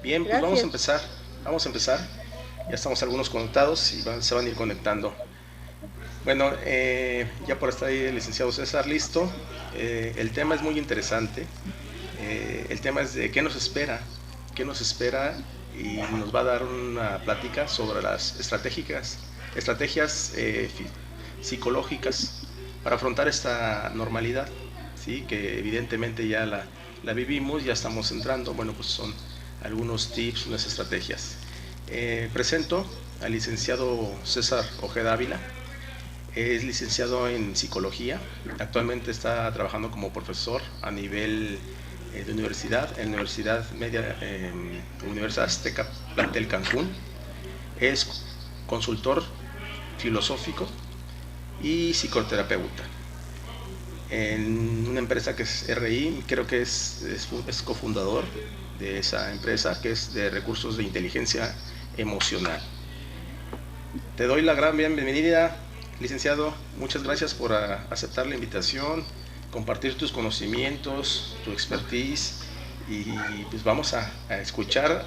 Bien, pues vamos a Gracias. empezar. Vamos a empezar. Ya estamos algunos conectados y se van a ir conectando. Bueno, ya por estar ahí el licenciado César listo. El tema es muy interesante. El tema es de qué nos espera y nos va a dar una plática sobre las estrategias psicológicas para afrontar esta normalidad, ¿sí? Que evidentemente ya la vivimos, ya estamos entrando. Bueno, pues son algunos tips, unas estrategias. Presento al licenciado César Ojeda Ávila. Es licenciado en psicología. Actualmente está trabajando como profesor a nivel de universidad, en la Universidad Media, Universidad Azteca, plantel Cancún. Es consultor filosófico y psicoterapeuta en una empresa que es RI. Creo que es cofundador de esa empresa, que es de recursos de inteligencia emocional. Te doy la gran bienvenida, licenciado. Muchas gracias por aceptar la invitación, compartir tus conocimientos, tu expertise, y pues vamos a escuchar.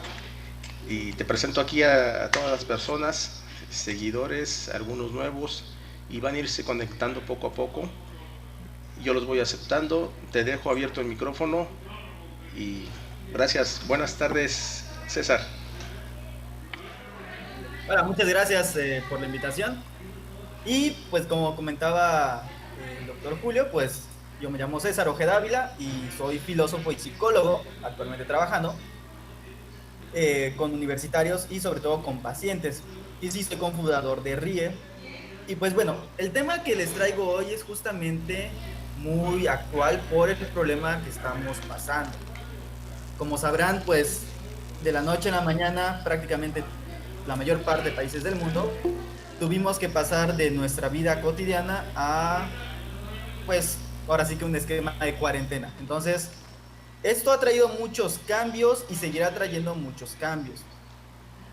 Y te presento aquí a todas las personas, seguidores, algunos nuevos, y van a irse conectando poco a poco. Yo los voy aceptando, te dejo abierto el micrófono y gracias. Buenas tardes, César. Hola, muchas gracias por la invitación. Y pues como comentaba el doctor Julio, pues yo me llamo César Ojeda Ávila y soy filósofo y psicólogo, actualmente trabajando con universitarios y sobre todo con pacientes. Y sí, soy cofundador de RIE. Y pues bueno, el tema que les traigo hoy es justamente muy actual por el problema que estamos pasando. Como sabrán, pues de la noche a la mañana prácticamente la mayor parte de países del mundo tuvimos que pasar de nuestra vida cotidiana a, pues, ahora sí que un esquema de cuarentena. Entonces, esto ha traído muchos cambios y seguirá trayendo muchos cambios.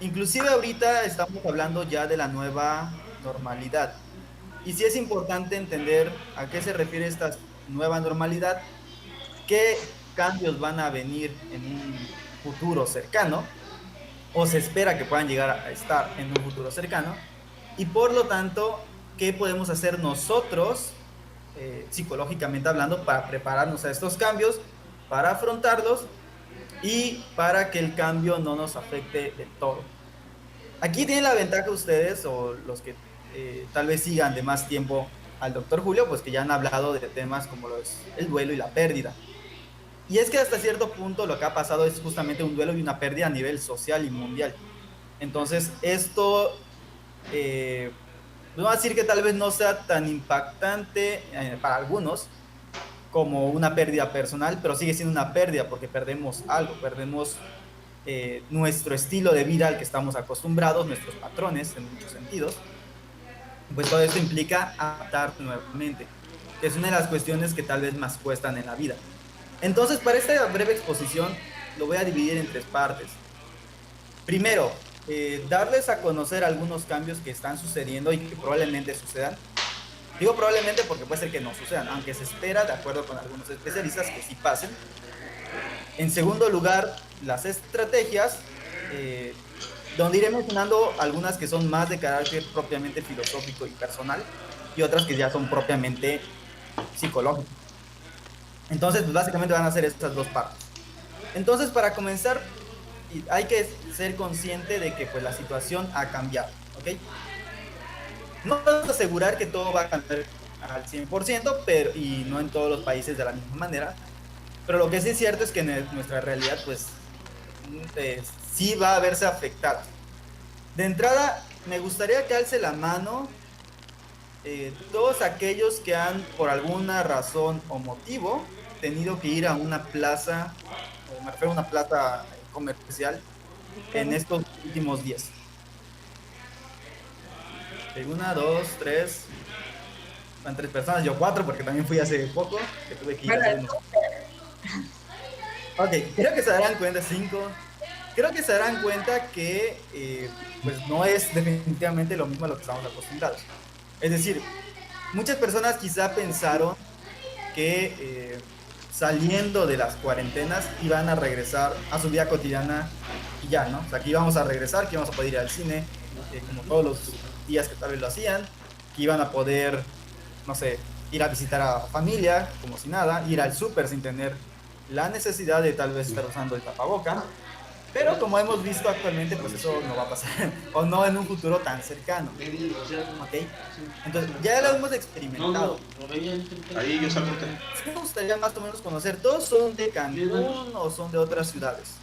Inclusive ahorita estamos hablando ya de la nueva normalidad. Y sí es importante entender a qué se refiere esta nueva normalidad, qué cambios van a venir en un futuro cercano o se espera que puedan llegar a estar en un futuro cercano, y por lo tanto, ¿qué podemos hacer nosotros, psicológicamente hablando, para prepararnos a estos cambios, para afrontarlos y para que el cambio no nos afecte del todo? Aquí tienen la ventaja ustedes o los que tal vez sigan de más tiempo al doctor Julio, pues que ya han hablado de temas como los, el duelo y la pérdida. Y es que hasta cierto punto lo que ha pasado es justamente un duelo y una pérdida a nivel social y mundial. Entonces, esto, no voy a decir que tal vez no sea tan impactante para algunos como una pérdida personal, pero sigue siendo una pérdida porque perdemos algo, perdemos nuestro estilo de vida al que estamos acostumbrados, nuestros patrones en muchos sentidos. Pues todo esto implica adaptar nuevamente, que es una de las cuestiones que tal vez más cuestan en la vida. Entonces, para esta breve exposición, lo voy a dividir en tres partes. Primero, darles a conocer algunos cambios que están sucediendo y que probablemente sucedan. Digo probablemente porque puede ser que no sucedan, aunque se espera, de acuerdo con algunos especialistas, que sí pasen. En segundo lugar, las estrategias, donde iré mencionando algunas que son más de carácter propiamente filosófico y personal, y otras que ya son propiamente psicológicas. Entonces, pues básicamente van a ser estas dos partes. Entonces, para comenzar, hay que ser consciente de que pues la situación ha cambiado, ¿ok? No podemos asegurar que todo va a cambiar al 100%, pero, y no en todos los países de la misma manera, pero lo que sí es cierto es que en nuestra realidad pues sí va a verse afectada. De entrada, me gustaría que alce la mano todos aquellos que han, por alguna razón o motivo, tenido que ir a una plaza, me refiero a una plaza comercial, en estos últimos días. Una, dos, tres, van tres personas, yo cuatro, porque también fui hace poco, que tuve que ir a Bueno, hacer unos... Ok, creo que se darán cuenta, cinco, creo que se darán cuenta que pues no es definitivamente lo mismo a lo que estamos acostumbrados. Es decir, muchas personas quizá pensaron que saliendo de las cuarentenas iban a regresar a su vida cotidiana y ya, ¿no? O sea, que íbamos a regresar, que íbamos a poder ir al cine, como todos los días que tal vez lo hacían, que iban a poder, no sé, ir a visitar a familia, como si nada, ir al súper sin tener la necesidad de tal vez estar usando el tapaboca. Pero como hemos visto actualmente, pues eso no va a pasar, o no en un futuro tan cercano. ¿Ok? Entonces, ya lo hemos experimentado. Ahí yo salgo. Sí, me gustaría más o menos conocer, ¿todos son de Cancún o son de otras ciudades?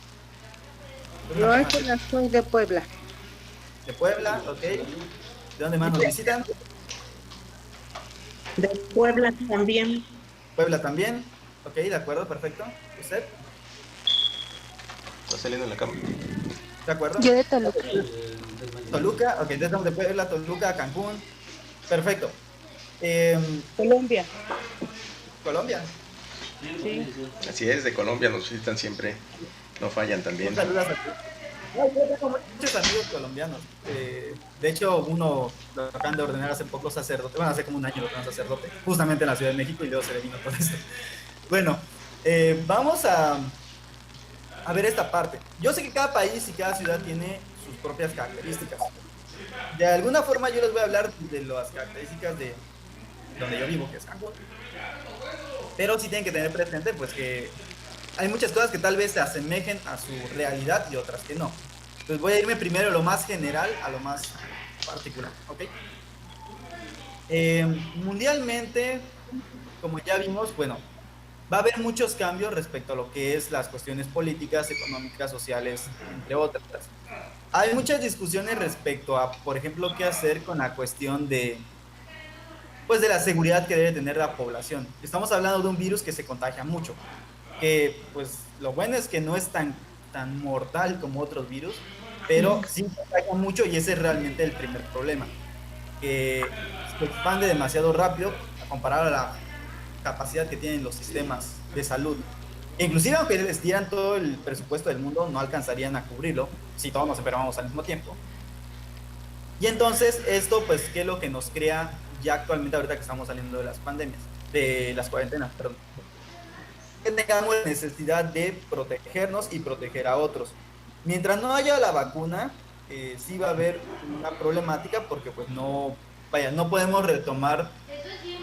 Yo apenas soy de Puebla. De Puebla, ok. ¿De dónde más nos visitan? De Puebla también. Puebla también. Ok, de acuerdo, perfecto. ¿Usted? Está saliendo en la cama. ¿De acuerdo? Yo de Toluca. Toluca, ok, entonces de Puebla, Toluca, Cancún. Perfecto. Colombia. Colombia. Sí. Así es, de Colombia nos visitan siempre, no fallan también. Saludos a ti. Yo tengo muchos amigos colombianos. De hecho, uno lo acaban de ordenar hace poco sacerdote. Bueno, hace como un año lo ordenaron sacerdote, justamente en la Ciudad de México, y luego se le vino todo esto. Bueno, vamos a ver esta parte. Yo sé que cada país y cada ciudad tiene sus propias características. De alguna forma yo les voy a hablar de las características de donde yo vivo, que es Cancún. Pero sí tienen que tener presente pues que hay muchas cosas que tal vez se asemejen a su realidad y otras que no. Entonces voy a irme primero de lo más general a lo más particular, ¿ok? Mundialmente, como ya vimos, bueno, va a haber muchos cambios respecto a lo que es las cuestiones políticas, económicas, sociales, entre otras. Hay muchas discusiones respecto a, por ejemplo, qué hacer con la cuestión de, pues, de la seguridad que debe tener la población. Estamos hablando de un virus que se contagia mucho, que, pues, lo bueno es que no es tan mortal como otros virus, pero sí contagia mucho y ese es realmente el primer problema, que se expande demasiado rápido a comparar a la capacidad que tienen los sistemas de salud. Inclusive aunque les dieran todo el presupuesto del mundo, no alcanzarían a cubrirlo si todos nos enfermamos al mismo tiempo. Y entonces esto, pues, ¿qué es lo que nos crea ya actualmente ahorita que estamos saliendo de las pandemias, de las cuarentenas, perdón? Que tengamos la necesidad de protegernos y proteger a otros. Mientras no haya la vacuna, sí va a haber una problemática porque pues no, vaya, no podemos retomar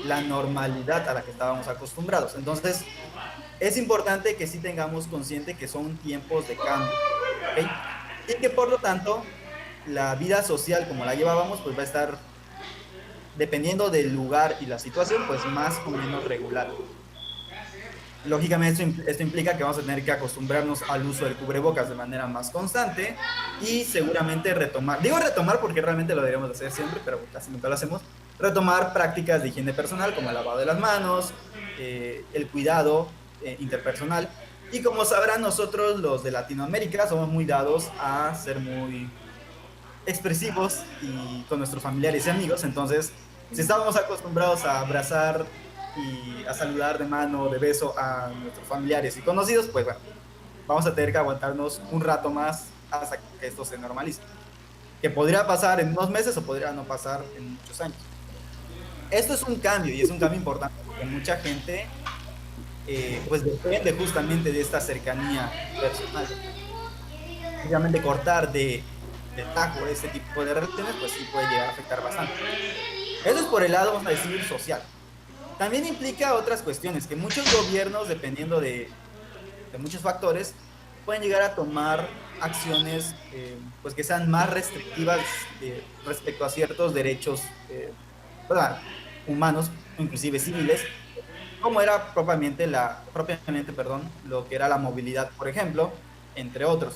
la normalidad a la que estábamos acostumbrados. Entonces, es importante que sí tengamos consciente que son tiempos de cambio, ¿ok? Y que por lo tanto, la vida social como la llevábamos, pues va a estar, dependiendo del lugar y la situación, pues más o menos regular. Lógicamente esto implica que vamos a tener que acostumbrarnos al uso del cubrebocas de manera más constante y seguramente retomar, digo retomar porque realmente lo deberíamos hacer siempre, pero casi nunca lo hacemos, retomar prácticas de higiene personal como el lavado de las manos, el cuidado interpersonal. Y como sabrán, nosotros los de Latinoamérica somos muy dados a ser muy expresivos y con nuestros familiares y amigos. Entonces, si estábamos acostumbrados a abrazar y a saludar de mano, de beso a nuestros familiares y conocidos, pues bueno, vamos a tener que aguantarnos un rato más hasta que esto se normalice. Que podría pasar en unos meses o podría no pasar en muchos años. Esto es un cambio y es un cambio importante porque mucha gente pues depende justamente de esta cercanía personal. Obviamente cortar de tajo este tipo de relaciones pues sí puede llegar a afectar bastante. Eso es por el lado, vamos a decir, social. También implica otras cuestiones, que muchos gobiernos, dependiendo de muchos factores, pueden llegar a tomar acciones pues que sean más restrictivas respecto a ciertos derechos humanos, inclusive civiles, como era propiamente, lo que era la movilidad, por ejemplo, entre otros.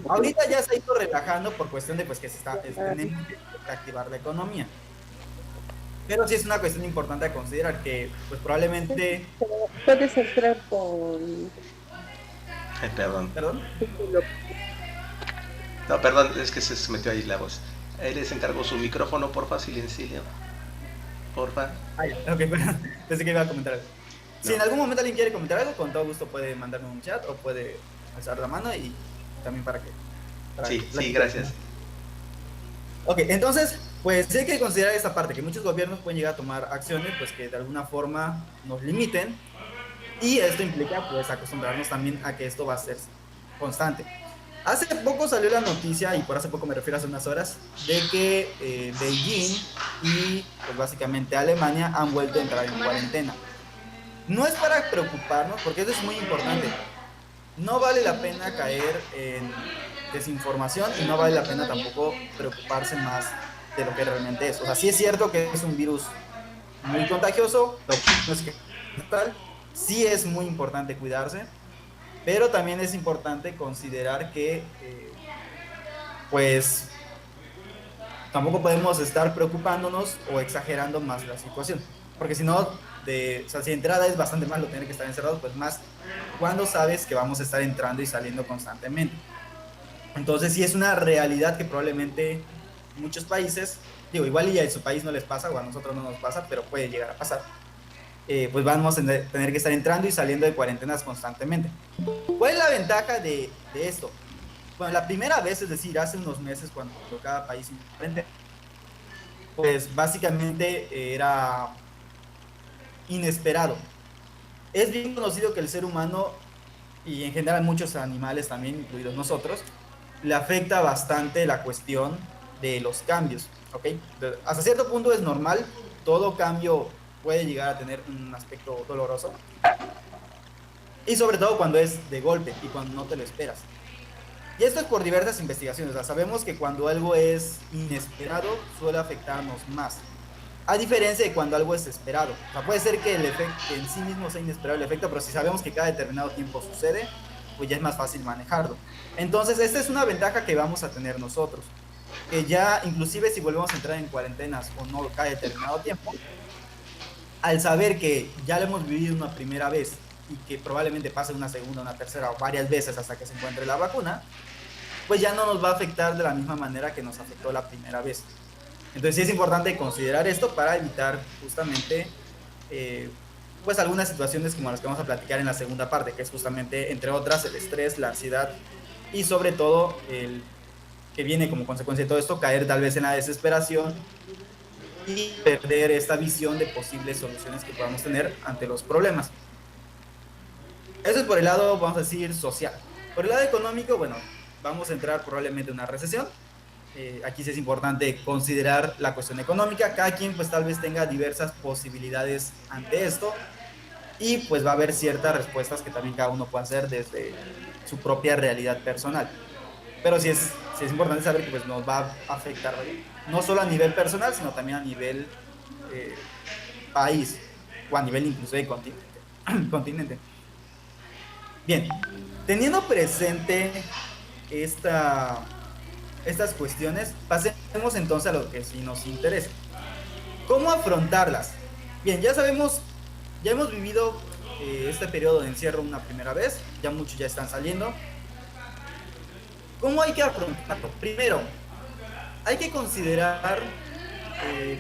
Ahorita ya se ha ido relajando por cuestión de pues, que tenemos que reactivar la economía. Pero sí es una cuestión importante a considerar que pues probablemente... Puedes entrar con... Perdón. ¿Perdón? No, perdón, es que se metió ahí la voz. Ahí les encargo su micrófono, porfa, silencio. Porfa. Ay, ok, perdón. Pensé que iba a comentar algo. No. Si en algún momento alguien quiere comentar algo, con todo gusto puede mandarme un chat o puede alzar la mano y también para que... Sí, gracias. Ok, entonces, pues sí hay que considerar esta parte, que muchos gobiernos pueden llegar a tomar acciones pues que de alguna forma nos limiten Y esto implica pues acostumbrarnos también a que esto va a ser constante. Hace poco salió la noticia, y por hace poco me refiero a hace unas horas, de que Beijing y pues básicamente Alemania han vuelto a entrar en cuarentena. No es para preocuparnos, porque eso es muy importante. No vale la pena caer en desinformación y no vale la pena tampoco preocuparse más de lo que realmente es. O sea, sí es cierto que es un virus muy contagioso, pero no es que tal. Sí es muy importante cuidarse, pero también es importante considerar que pues tampoco podemos estar preocupándonos o exagerando más la situación, porque si no, o sea, si de entrada es bastante malo tener que estar encerrado, pues más cuando sabes que vamos a estar entrando y saliendo constantemente. Entonces sí es una realidad que probablemente muchos países, digo, igual y a su país no les pasa o a nosotros no nos pasa, pero puede llegar a pasar. Pues vamos a tener que estar entrando y saliendo de cuarentenas constantemente. ¿Cuál es la ventaja de esto? Bueno, la primera vez, es decir, hace unos meses cuando cada país diferente, pues básicamente era inesperado. Es bien conocido que el ser humano, y en general muchos animales también, incluidos nosotros, le afecta bastante la cuestión de los cambios, ¿ok? Hasta cierto punto es normal, todo cambio puede llegar a tener un aspecto doloroso, y sobre todo cuando es de golpe y cuando no te lo esperas. Y esto es por diversas investigaciones. O sea, sabemos que cuando algo es inesperado suele afectarnos más, a diferencia de cuando algo es esperado. O sea, puede ser que el efecto que en sí mismo sea inesperado el efecto, pero si sabemos que cada determinado tiempo sucede, pues ya es más fácil manejarlo. Entonces esta es una ventaja que vamos a tener nosotros, que ya inclusive si volvemos a entrar en cuarentenas o no cada determinado tiempo, al saber que ya lo hemos vivido una primera vez y que probablemente pase una segunda, una tercera o varias veces hasta que se encuentre la vacuna, pues ya no nos va a afectar de la misma manera que nos afectó la primera vez. Entonces sí es importante considerar esto para evitar justamente pues algunas situaciones como las que vamos a platicar en la segunda parte, que es justamente, entre otras, el estrés, la ansiedad y sobre todo el que viene como consecuencia de todo esto, caer tal vez en la desesperación y perder esta visión de posibles soluciones que podamos tener ante los problemas. Eso es por el lado, vamos a decir, social. Por el lado económico, bueno, vamos a entrar probablemente en una recesión. Aquí sí es importante considerar la cuestión económica. Cada quien pues tal vez tenga diversas posibilidades ante esto y pues va a haber ciertas respuestas que también cada uno puede hacer desde su propia realidad personal. Pero sí es importante saber que pues nos va a afectar no solo a nivel personal, sino también a nivel país o a nivel incluso de continente. Bien, teniendo presente estas cuestiones, pasemos entonces a lo que sí nos interesa. ¿Cómo afrontarlas? Bien, ya sabemos, ya hemos vivido este periodo de encierro una primera vez, ya muchos ya están saliendo. ¿Cómo hay que afrontarlo? Primero, hay que considerar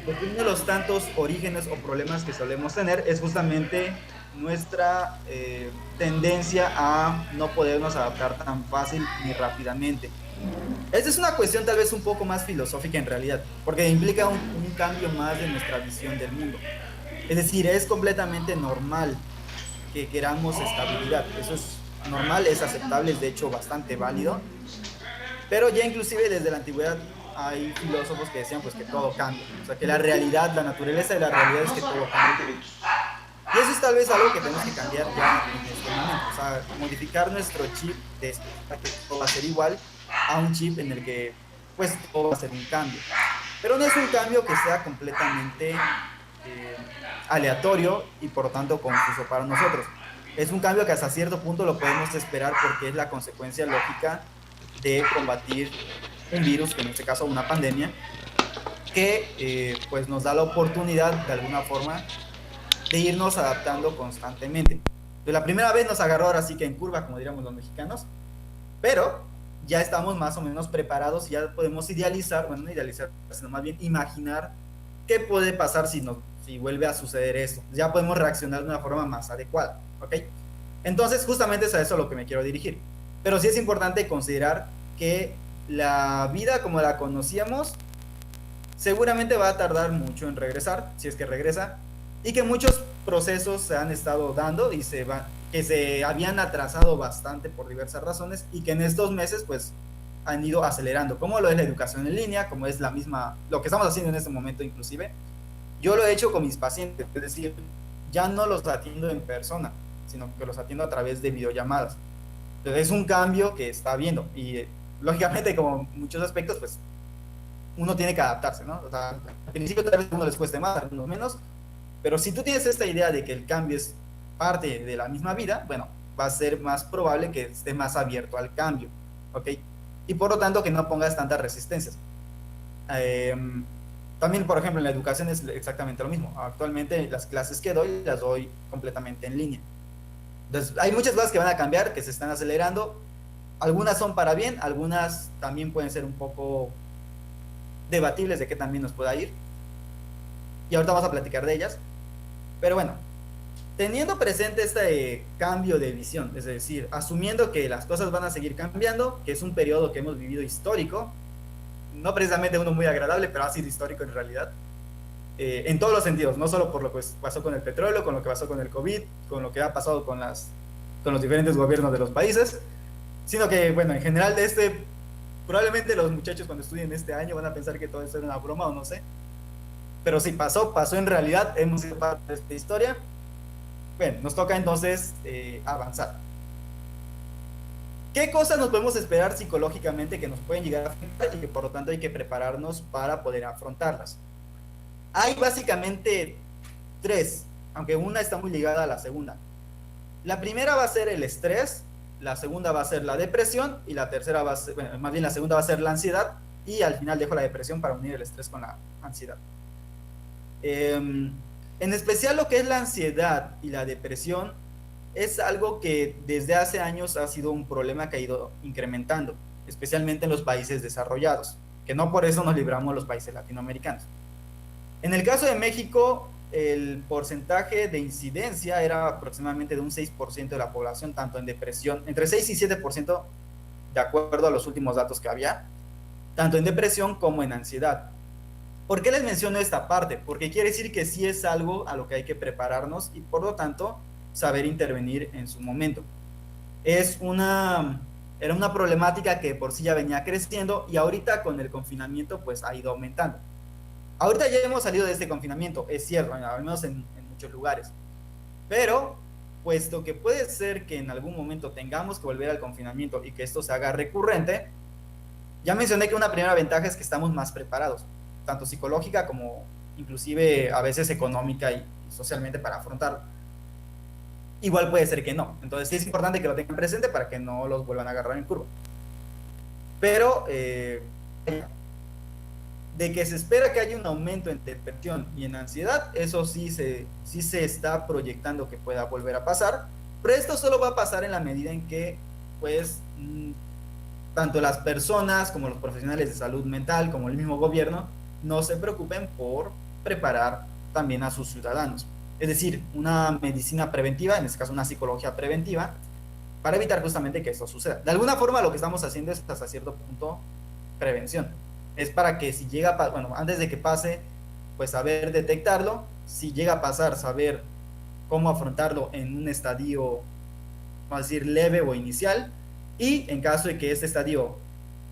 pues uno de los tantos orígenes o problemas que solemos tener es justamente nuestra tendencia a no podernos adaptar tan fácil ni rápidamente. Esta es una cuestión tal vez un poco más filosófica en realidad, porque implica un cambio más de nuestra visión del mundo. Es decir, es completamente normal que queramos estabilidad. Eso es normal, es aceptable, es de hecho bastante válido. Pero ya inclusive desde la antigüedad hay filósofos que decían pues que todo cambia. O sea, que la realidad, la naturaleza de la realidad es que todo cambia. Y eso es tal vez algo que tenemos que cambiar ya en este momento. O sea, modificar nuestro chip de que todo va a ser igual a un chip en el que pues todo va a ser un cambio. Pero no es un cambio que sea completamente aleatorio y por lo tanto confuso para nosotros. Es un cambio que hasta cierto punto lo podemos esperar porque es la consecuencia lógica de combatir un virus, que en este caso una pandemia, que pues nos da la oportunidad de alguna forma de irnos adaptando constantemente. Entonces, la primera vez nos agarró ahora sí que en curva, como diríamos los mexicanos, pero ya estamos más o menos preparados y ya podemos idealizar, bueno, no idealizar, sino más bien imaginar qué puede pasar si vuelve a suceder esto. Ya podemos reaccionar de una forma más adecuada, ¿ok? Entonces, justamente es a eso a lo que me quiero dirigir. Pero sí es importante considerar que la vida como la conocíamos seguramente va a tardar mucho en regresar, si es que regresa, y que muchos procesos se han estado dando y que se habían atrasado bastante por diversas razones y que en estos meses pues han ido acelerando, como lo es la educación en línea, como es lo que estamos haciendo en este momento inclusive. Yo lo he hecho con mis pacientes, es decir, ya no los atiendo en persona, sino que los atiendo a través de videollamadas. Entonces es un cambio que está habiendo y lógicamente como muchos aspectos pues uno tiene que adaptarse, ¿no? O sea, al principio tal vez a uno les cueste más, a algunos menos, pero si tú tienes esta idea de que el cambio es parte de la misma vida, bueno, va a ser más probable que esté más abierto al cambio, ¿ok? Y por lo tanto que no pongas tantas resistencias. También, por ejemplo, en la educación es exactamente lo mismo. Actualmente las clases que doy, las doy completamente en línea. Entonces, hay muchas cosas que van a cambiar, que se están acelerando. Algunas son para bien, algunas también pueden ser un poco debatibles de qué también nos pueda ir. Y ahorita vamos a platicar de ellas. Pero bueno, teniendo presente este cambio de visión, es decir, asumiendo que las cosas van a seguir cambiando, que es un periodo que hemos vivido histórico, no precisamente uno muy agradable, pero ha sido histórico en realidad, en todos los sentidos, no solo por lo que pasó con el petróleo, con lo que pasó con el COVID, con lo que ha pasado con los diferentes gobiernos de los países, sino que, bueno, en general probablemente los muchachos cuando estudien este año van a pensar que todo eso era una broma o no sé, pero sí pasó en realidad, hemos sido parte de esta historia. Bueno, nos toca entonces avanzar. ¿Qué cosas nos podemos esperar psicológicamente que nos pueden llegar a afectar y que por lo tanto hay que prepararnos para poder afrontarlas? Hay básicamente tres, aunque una está muy ligada a la segunda. La primera va a ser el estrés, la segunda va a ser la depresión y la tercera va a ser, bueno, más bien la segunda va a ser la ansiedad y al final dejo la depresión para unir el estrés con la ansiedad. En especial lo que es la ansiedad y la depresión es algo que desde hace años ha sido un problema que ha ido incrementando, especialmente en los países desarrollados, que no por eso nos libramos los países latinoamericanos. En el caso de México, el porcentaje de incidencia era aproximadamente de un 6% de la población, tanto en depresión, entre 6 y 7%, de acuerdo a los últimos datos que había, tanto en depresión como en ansiedad. ¿Por qué les menciono esta parte? Porque quiere decir que sí es algo a lo que hay que prepararnos y por lo tanto saber intervenir en su momento. Era una problemática que por sí ya venía creciendo y ahorita con el confinamiento pues ha ido aumentando. Ahorita ya hemos salido de este confinamiento, es cierto, al menos en muchos lugares, pero puesto que puede ser que en algún momento tengamos que volver al confinamiento y que esto se haga recurrente, ya mencioné que una primera ventaja es que estamos más preparados, tanto psicológica como inclusive a veces económica y socialmente para afrontarlo. Igual puede ser que no. Entonces sí es importante que lo tengan presente para que no los vuelvan a agarrar en curva. Pero de que se espera que haya un aumento en depresión y en ansiedad, eso sí se está proyectando que pueda volver a pasar. Pero esto solo va a pasar en la medida en que pues tanto las personas como los profesionales de salud mental como el mismo gobierno no se preocupen por preparar también a sus ciudadanos. Es decir, una medicina preventiva, en este caso una psicología preventiva, para evitar justamente que esto suceda. De alguna forma lo que estamos haciendo es hasta cierto punto prevención. Es para que si llega a bueno, antes de que pase, pues saber detectarlo, si llega a pasar, saber cómo afrontarlo en un estadio, vamos a decir, leve o inicial, y en caso de que este estadio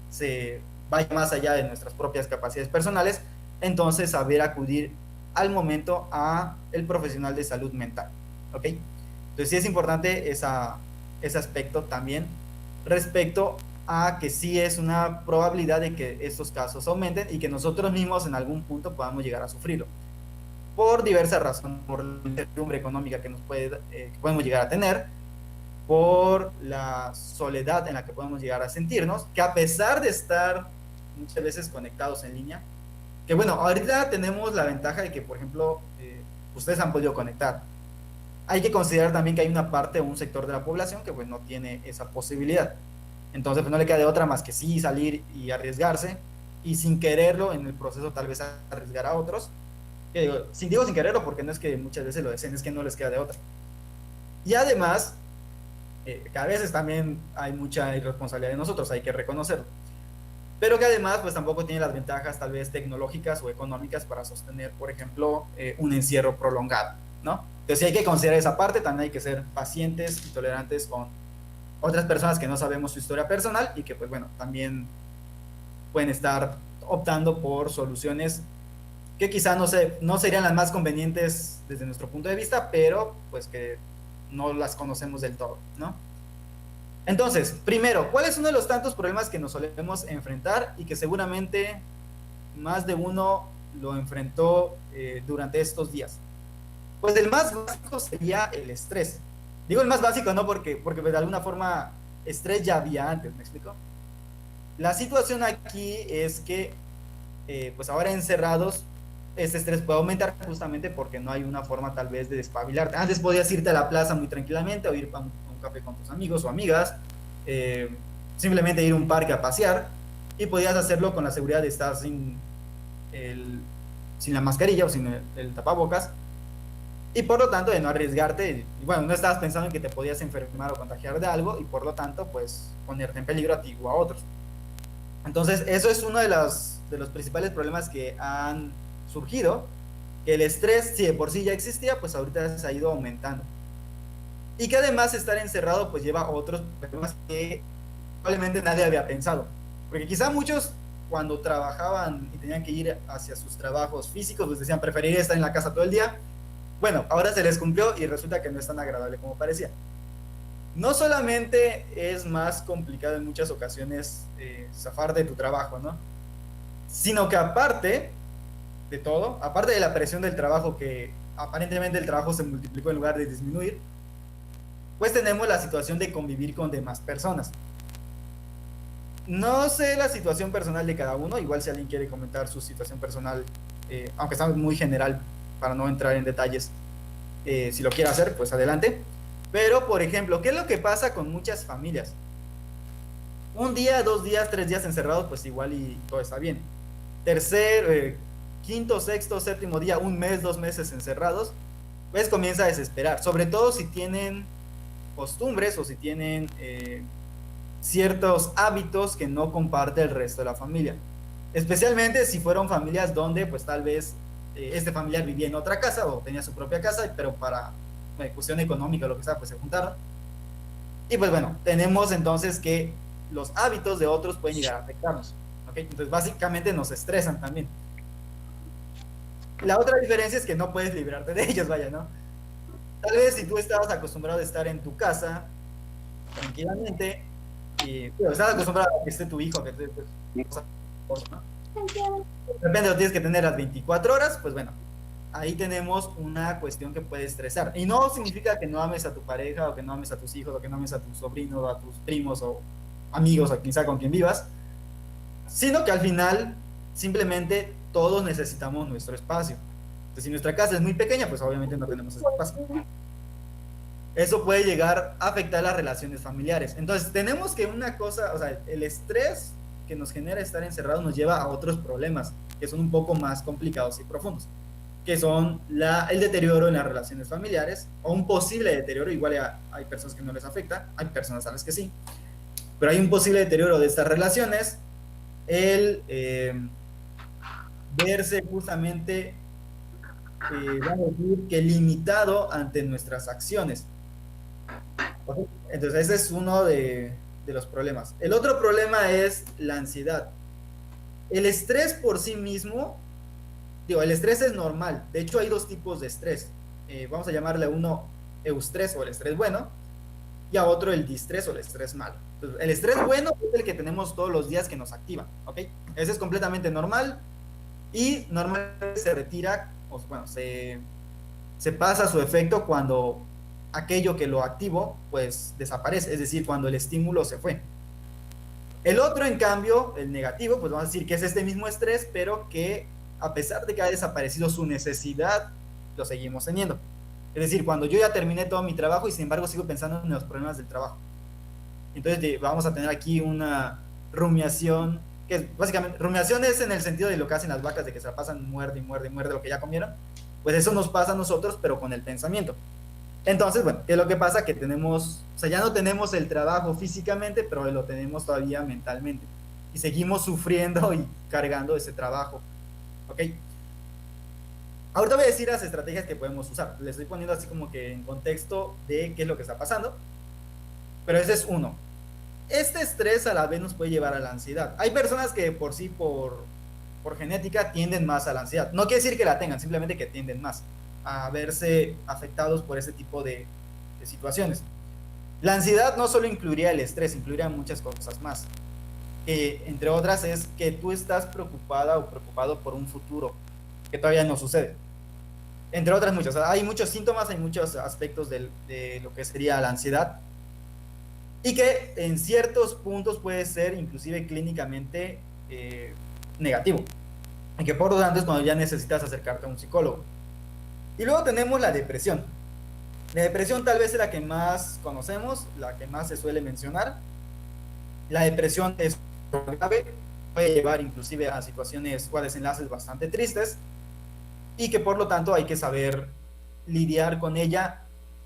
se vaya más allá de nuestras propias capacidades personales, entonces saber acudir al momento a el profesional de salud mental, ¿ok? Entonces sí es importante ese aspecto también respecto a que sí es una probabilidad de que estos casos aumenten y que nosotros mismos en algún punto podamos llegar a sufrirlo por diversas razones, por la incertidumbre económica que podemos llegar a tener, por la soledad en la que podemos llegar a sentirnos, que a pesar de estar muchas veces conectados en línea, que bueno, ahorita tenemos la ventaja de que, por ejemplo, ustedes han podido conectar. Hay que considerar también que hay una parte o un sector de la población que pues no tiene esa posibilidad. Entonces pues no le queda de otra más que sí salir y arriesgarse y sin quererlo en el proceso tal vez arriesgar a otros. Digo sin quererlo porque no es que muchas veces lo deseen, es que no les queda de otra. Y además, que a veces también hay mucha irresponsabilidad de nosotros, hay que reconocerlo. pero que además pues tampoco tiene las ventajas tal vez tecnológicas o económicas para sostener, por ejemplo, un encierro prolongado, ¿no? Entonces sí hay que considerar esa parte, también hay que ser pacientes y tolerantes con otras personas que no sabemos su historia personal y que pues bueno, también pueden estar optando por soluciones que quizá no serían las más convenientes desde nuestro punto de vista, pero pues que no las conocemos del todo, ¿no? Entonces, primero, ¿cuál es uno de los tantos problemas que nos solemos enfrentar y que seguramente más de uno lo enfrentó durante estos días? Pues el más básico sería el estrés. Digo el más básico no porque de alguna forma estrés ya había antes, ¿me explico? La situación aquí es que pues ahora encerrados este estrés puede aumentar justamente porque no hay una forma tal vez de despabilarte. Antes podías irte a la plaza muy tranquilamente o ir a un café con tus amigos o amigas, simplemente ir a un parque a pasear y podías hacerlo con la seguridad de estar sin la mascarilla o sin el tapabocas y por lo tanto de no arriesgarte y bueno, no estabas pensando en que te podías enfermar o contagiar de algo y por lo tanto pues ponerte en peligro a ti o a otros. Entonces eso es uno de los principales problemas que han surgido, que el estrés, si de por sí ya existía, pues ahorita se ha ido aumentando. Y que además estar encerrado pues lleva a otros problemas que probablemente nadie había pensado. Porque quizá muchos cuando trabajaban y tenían que ir hacia sus trabajos físicos, pues decían preferiría estar en la casa todo el día. Bueno, ahora se les cumplió y resulta que no es tan agradable como parecía. No solamente es más complicado en muchas ocasiones zafar de tu trabajo, ¿no? Sino que aparte de todo, aparte de la presión del trabajo, que aparentemente el trabajo se multiplicó en lugar de disminuir, pues tenemos la situación de convivir con demás personas. No sé la situación personal de cada uno, igual si alguien quiere comentar su situación personal, aunque está muy general para no entrar en detalles, si lo quiere hacer, pues adelante. Pero, por ejemplo, ¿qué es lo que pasa con muchas familias? Un día, 2 días, 3 días encerrados, pues igual y todo está bien. Tercer, quinto, sexto, séptimo día, 1 mes, 2 meses encerrados, pues comienza a desesperar, sobre todo si tienen costumbres o si tienen ciertos hábitos que no comparte el resto de la familia. Especialmente si fueron familias donde pues tal vez este familiar vivía en otra casa o tenía su propia casa, pero para cuestión económica o lo que sea, pues se juntaron. Y pues bueno, tenemos entonces que los hábitos de otros pueden llegar a afectarnos. ¿Okay? Entonces básicamente nos estresan también. La otra diferencia es que no puedes librarte de ellos, vaya, ¿no? Tal vez si tú estabas acostumbrado a estar en tu casa tranquilamente y bueno, estás acostumbrado a que esté tu hijo, que esté, pues, ¿no? De repente lo tienes que tener las 24 horas, pues bueno, ahí tenemos una cuestión que puede estresar. Y no significa que no ames a tu pareja o que no ames a tus hijos o que no ames a tus sobrinos o a tus primos o amigos o quizá con quien vivas, sino que al final simplemente todos necesitamos nuestro espacio. Entonces, si nuestra casa es muy pequeña, pues obviamente no tenemos espacio. Eso puede llegar a afectar las relaciones familiares. Entonces, tenemos que una cosa, o sea, el estrés que nos genera estar encerrados nos lleva a otros problemas que son un poco más complicados y profundos, que son el deterioro en las relaciones familiares o un posible deterioro. Igual hay personas que no les afecta, hay personas a las que sí, pero hay un posible deterioro de estas relaciones, el verse justamente, vamos a decir, que limitado ante nuestras acciones. Entonces ese es uno de los problemas. El otro problema es la ansiedad. El estrés por sí mismo, digo, el estrés es normal. De hecho hay 2 tipos de estrés. Vamos a llamarle a uno eustrés o el estrés bueno, y a otro el distrés o el estrés malo. Entonces, el estrés bueno es el que tenemos todos los días que nos activa, ¿ok? Ese es completamente normal y normalmente se retira, o bueno, se pasa su efecto cuando aquello que lo activó pues desaparece, es decir, cuando el estímulo se fue. El otro, en cambio, el negativo, pues vamos a decir que es este mismo estrés, pero que a pesar de que ha desaparecido su necesidad, lo seguimos teniendo. Es decir, cuando yo ya terminé todo mi trabajo y sin embargo sigo pensando en los problemas del trabajo. Entonces vamos a tener aquí una rumiación, que es básicamente, rumiación es en el sentido de lo que hacen las vacas, de que se la pasan muerde y muerde y muerde lo que ya comieron. Pues eso nos pasa a nosotros, pero con el pensamiento. Entonces, bueno, ¿qué es lo que pasa? Que tenemos, o sea, ya no tenemos el trabajo físicamente, pero lo tenemos todavía mentalmente. y seguimos sufriendo y cargando ese trabajo. ¿Ok? Ahorita voy a decir las estrategias que podemos usar. Les estoy poniendo así como que en contexto de qué es lo que está pasando. Pero ese es uno. Este estrés a la vez nos puede llevar a la ansiedad. Hay personas que por sí, por genética, tienden más a la ansiedad. No quiere decir que la tengan, simplemente que tienden más a verse afectados por ese tipo de situaciones. La ansiedad no solo incluiría el estrés, incluiría muchas cosas más. Entre otras es que tú estás preocupada o preocupado por un futuro que todavía no sucede. Entre otras muchas. Hay muchos síntomas, hay muchos aspectos de lo que sería la ansiedad y que en ciertos puntos puede ser inclusive clínicamente negativo. Y que por lo tanto es cuando ya necesitas acercarte a un psicólogo. Y luego tenemos la depresión. La depresión tal vez es la que más conocemos, la que más se suele mencionar. La depresión es grave, puede llevar inclusive a situaciones o a desenlaces bastante tristes y que por lo tanto hay que saber lidiar con ella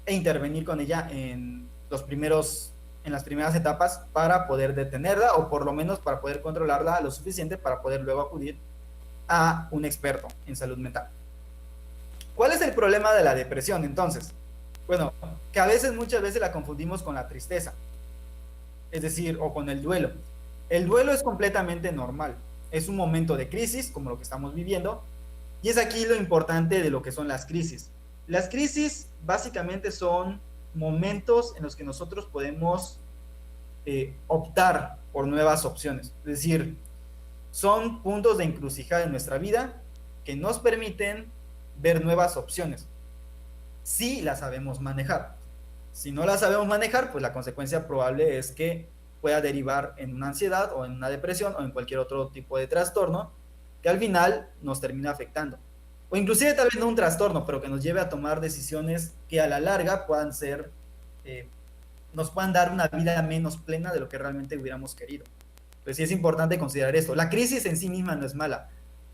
e intervenir con ella en las primeras etapas para poder detenerla o por lo menos para poder controlarla lo suficiente para poder luego acudir a un experto en salud mental. ¿Cuál es el problema de la depresión entonces? Bueno, que a veces, muchas veces la confundimos con la tristeza, es decir, o con el duelo. El duelo es completamente normal, es un momento de crisis como lo que estamos viviendo y es aquí lo importante de lo que son las crisis. Las crisis básicamente son momentos en los que nosotros podemos optar por nuevas opciones, es decir, son puntos de encrucijada en nuestra vida que nos permiten ver nuevas opciones, si las sabemos manejar. Si no las sabemos manejar, pues la consecuencia probable es que pueda derivar en una ansiedad o en una depresión o en cualquier otro tipo de trastorno que al final nos termina afectando. O inclusive tal vez no un trastorno, pero que nos lleve a tomar decisiones que a la larga puedan ser, nos puedan dar una vida menos plena de lo que realmente hubiéramos querido. Pues sí es importante considerar esto. La crisis en sí misma no es mala.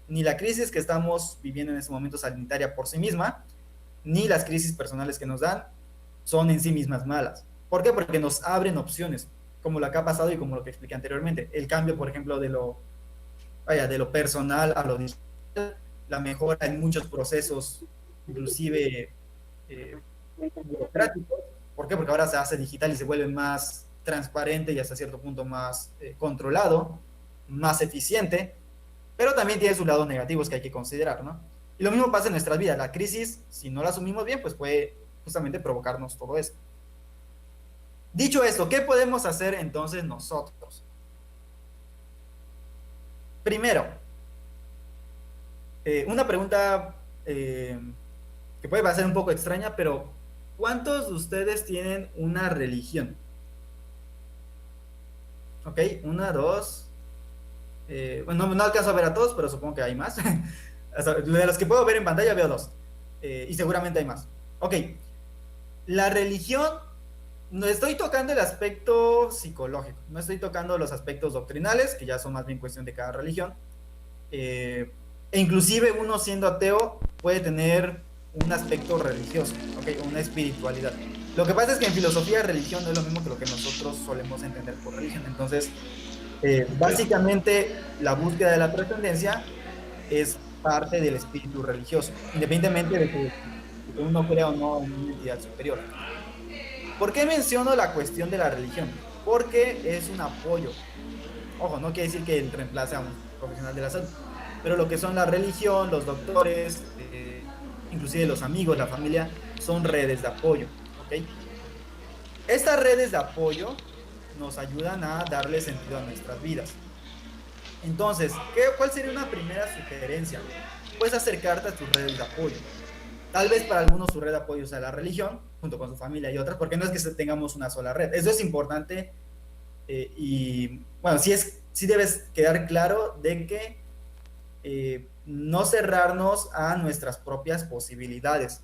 Ni la crisis que estamos viviendo en este momento sanitaria por sí misma, ni las crisis personales que nos dan son en sí mismas malas. ¿Por qué? Porque nos abren opciones, como lo que ha pasado y como lo que expliqué anteriormente. El cambio, por ejemplo, de lo personal a lo digital, la mejora en muchos procesos, inclusive burocráticos. ¿Por qué? Porque ahora se hace digital y se vuelve más transparente y hasta cierto punto más controlado, más eficiente, pero también tiene sus lados negativos que hay que considerar, ¿no? Y lo mismo pasa en nuestras vidas. La crisis, si no la asumimos bien, pues puede justamente provocarnos todo esto. Dicho esto, ¿qué podemos hacer entonces nosotros? Primero, una pregunta que puede parecer un poco extraña, pero ¿cuántos de ustedes tienen una religión? Ok, una, dos. Bueno, no alcanzo a ver a todos, pero supongo que hay más. De los que puedo ver en pantalla veo dos. Y seguramente hay más. Ok, la religión, no estoy tocando el aspecto psicológico, no estoy tocando los aspectos doctrinales, que ya son más bien cuestión de cada religión. E inclusive uno siendo ateo puede tener un aspecto religioso, ¿okay? Una espiritualidad. Lo que pasa es que en filosofía religión no es lo mismo que lo que nosotros solemos entender por religión. Entonces, básicamente la búsqueda de la trascendencia es parte del espíritu religioso, independientemente de que uno crea o no en una entidad superior. ¿Por qué menciono la cuestión de la religión? Porque es un apoyo. Ojo, no quiere decir que él reemplace a un profesional de la salud, pero lo que son la religión, los doctores, inclusive los amigos, la familia, son redes de apoyo, ¿ok? Estas redes de apoyo nos ayudan a darle sentido a nuestras vidas. Entonces, ¿cuál sería una primera sugerencia? Puedes acercarte a tus redes de apoyo. Tal vez para algunos su red de apoyo sea la religión, junto con su familia y otras, porque no es que tengamos una sola red. Eso es importante y, bueno, sí debes quedar claro de que no cerrarnos a nuestras propias posibilidades.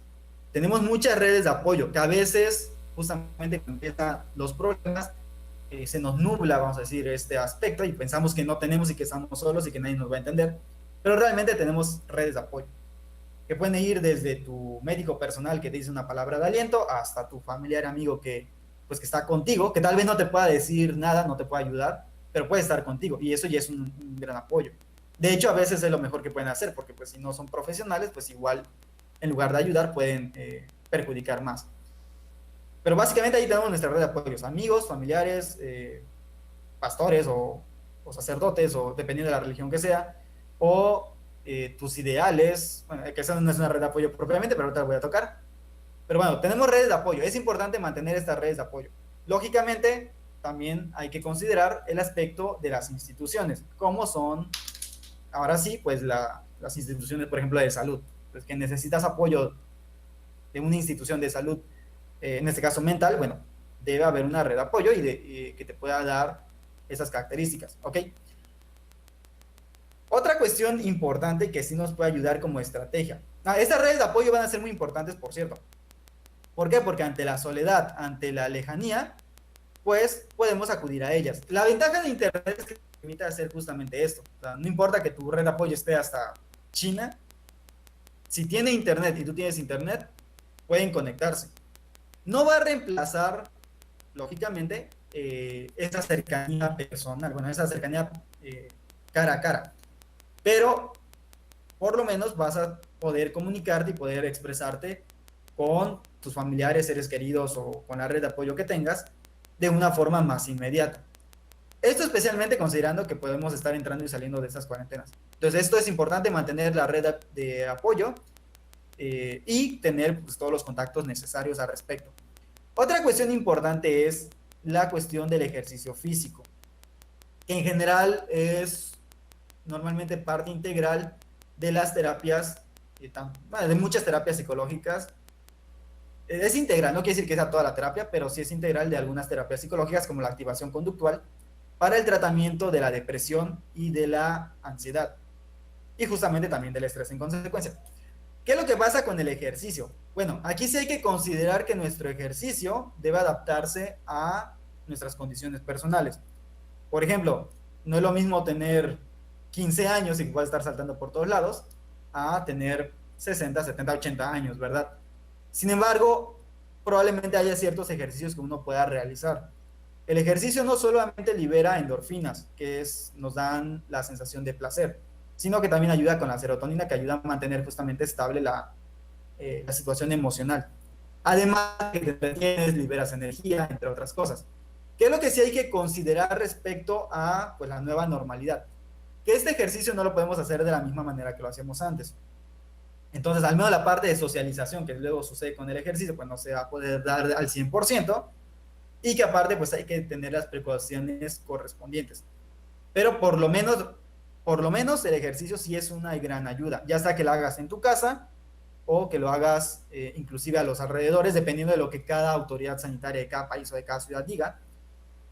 Tenemos muchas redes de apoyo que a veces, justamente cuando empiezan los problemas, se nos nubla, vamos a decir, este aspecto y pensamos que no tenemos y que estamos solos y que nadie nos va a entender, pero realmente tenemos redes de apoyo que pueden ir desde tu médico personal que te dice una palabra de aliento hasta tu familiar amigo que está contigo, que tal vez no te pueda decir nada, no te pueda ayudar, pero puede estar contigo y eso ya es un gran apoyo. De hecho, a veces es lo mejor que pueden hacer, porque pues si no son profesionales, pues igual en lugar de ayudar pueden perjudicar más. Pero básicamente ahí tenemos nuestra red de apoyos, amigos, familiares, pastores o sacerdotes, o dependiendo de la religión que sea, o tus ideales, bueno, que esa no es una red de apoyo propiamente, pero ahorita la voy a tocar. Pero bueno, tenemos redes de apoyo, es importante mantener estas redes de apoyo. Lógicamente, también hay que considerar el aspecto de las instituciones, como son, ahora sí, pues las instituciones, por ejemplo, de salud. Pues que necesitas apoyo de una institución de salud, en este caso mental, bueno, debe haber una red de apoyo y que te pueda dar esas características, ¿ok? Otra cuestión importante que sí nos puede ayudar como estrategia. Estas redes de apoyo van a ser muy importantes, por cierto. ¿Por qué? Porque ante la soledad, ante la lejanía, pues podemos acudir a ellas. La ventaja de Internet es que te permite hacer justamente esto. O sea, no importa que tu red de apoyo esté hasta China, si tiene Internet y tú tienes Internet, pueden conectarse. No va a reemplazar, lógicamente, esa cercanía personal, bueno, esa cercanía cara a cara. Pero por lo menos vas a poder comunicarte y poder expresarte con tus familiares, seres queridos o con la red de apoyo que tengas de una forma más inmediata. Esto especialmente considerando que podemos estar entrando y saliendo de esas cuarentenas. Entonces esto es importante, mantener la red de apoyo y tener pues, todos los contactos necesarios al respecto. Otra cuestión importante es la cuestión del ejercicio físico, que en general es normalmente parte integral de las terapias, de muchas terapias psicológicas. Es integral, no quiere decir que sea toda la terapia, pero sí es integral de algunas terapias psicológicas como la activación conductual para el tratamiento de la depresión y de la ansiedad, y justamente también del estrés en consecuencia. ¿Qué es lo que pasa con el ejercicio? Bueno, aquí sí hay que considerar que nuestro ejercicio debe adaptarse a nuestras condiciones personales. Por ejemplo, no es lo mismo tener 15 años y que puedas estar saltando por todos lados a tener 60, 70, 80 años, ¿verdad? Sin embargo, probablemente haya ciertos ejercicios que uno pueda realizar. El ejercicio no solamente libera endorfinas, nos dan la sensación de placer, sino que también ayuda con la serotonina, que ayuda a mantener justamente estable la situación emocional. Además, que te entretienes, liberas energía, entre otras cosas. ¿Qué es lo que sí hay que considerar respecto a pues, la nueva normalidad? Que este ejercicio no lo podemos hacer de la misma manera que lo hacíamos antes. Entonces, al menos la parte de socialización que luego sucede con el ejercicio, pues no se va a poder dar al 100%, y que aparte, pues hay que tener las precauciones correspondientes. Pero por lo menos el ejercicio sí es una gran ayuda, ya sea que lo hagas en tu casa o que lo hagas inclusive a los alrededores, dependiendo de lo que cada autoridad sanitaria de cada país o de cada ciudad diga.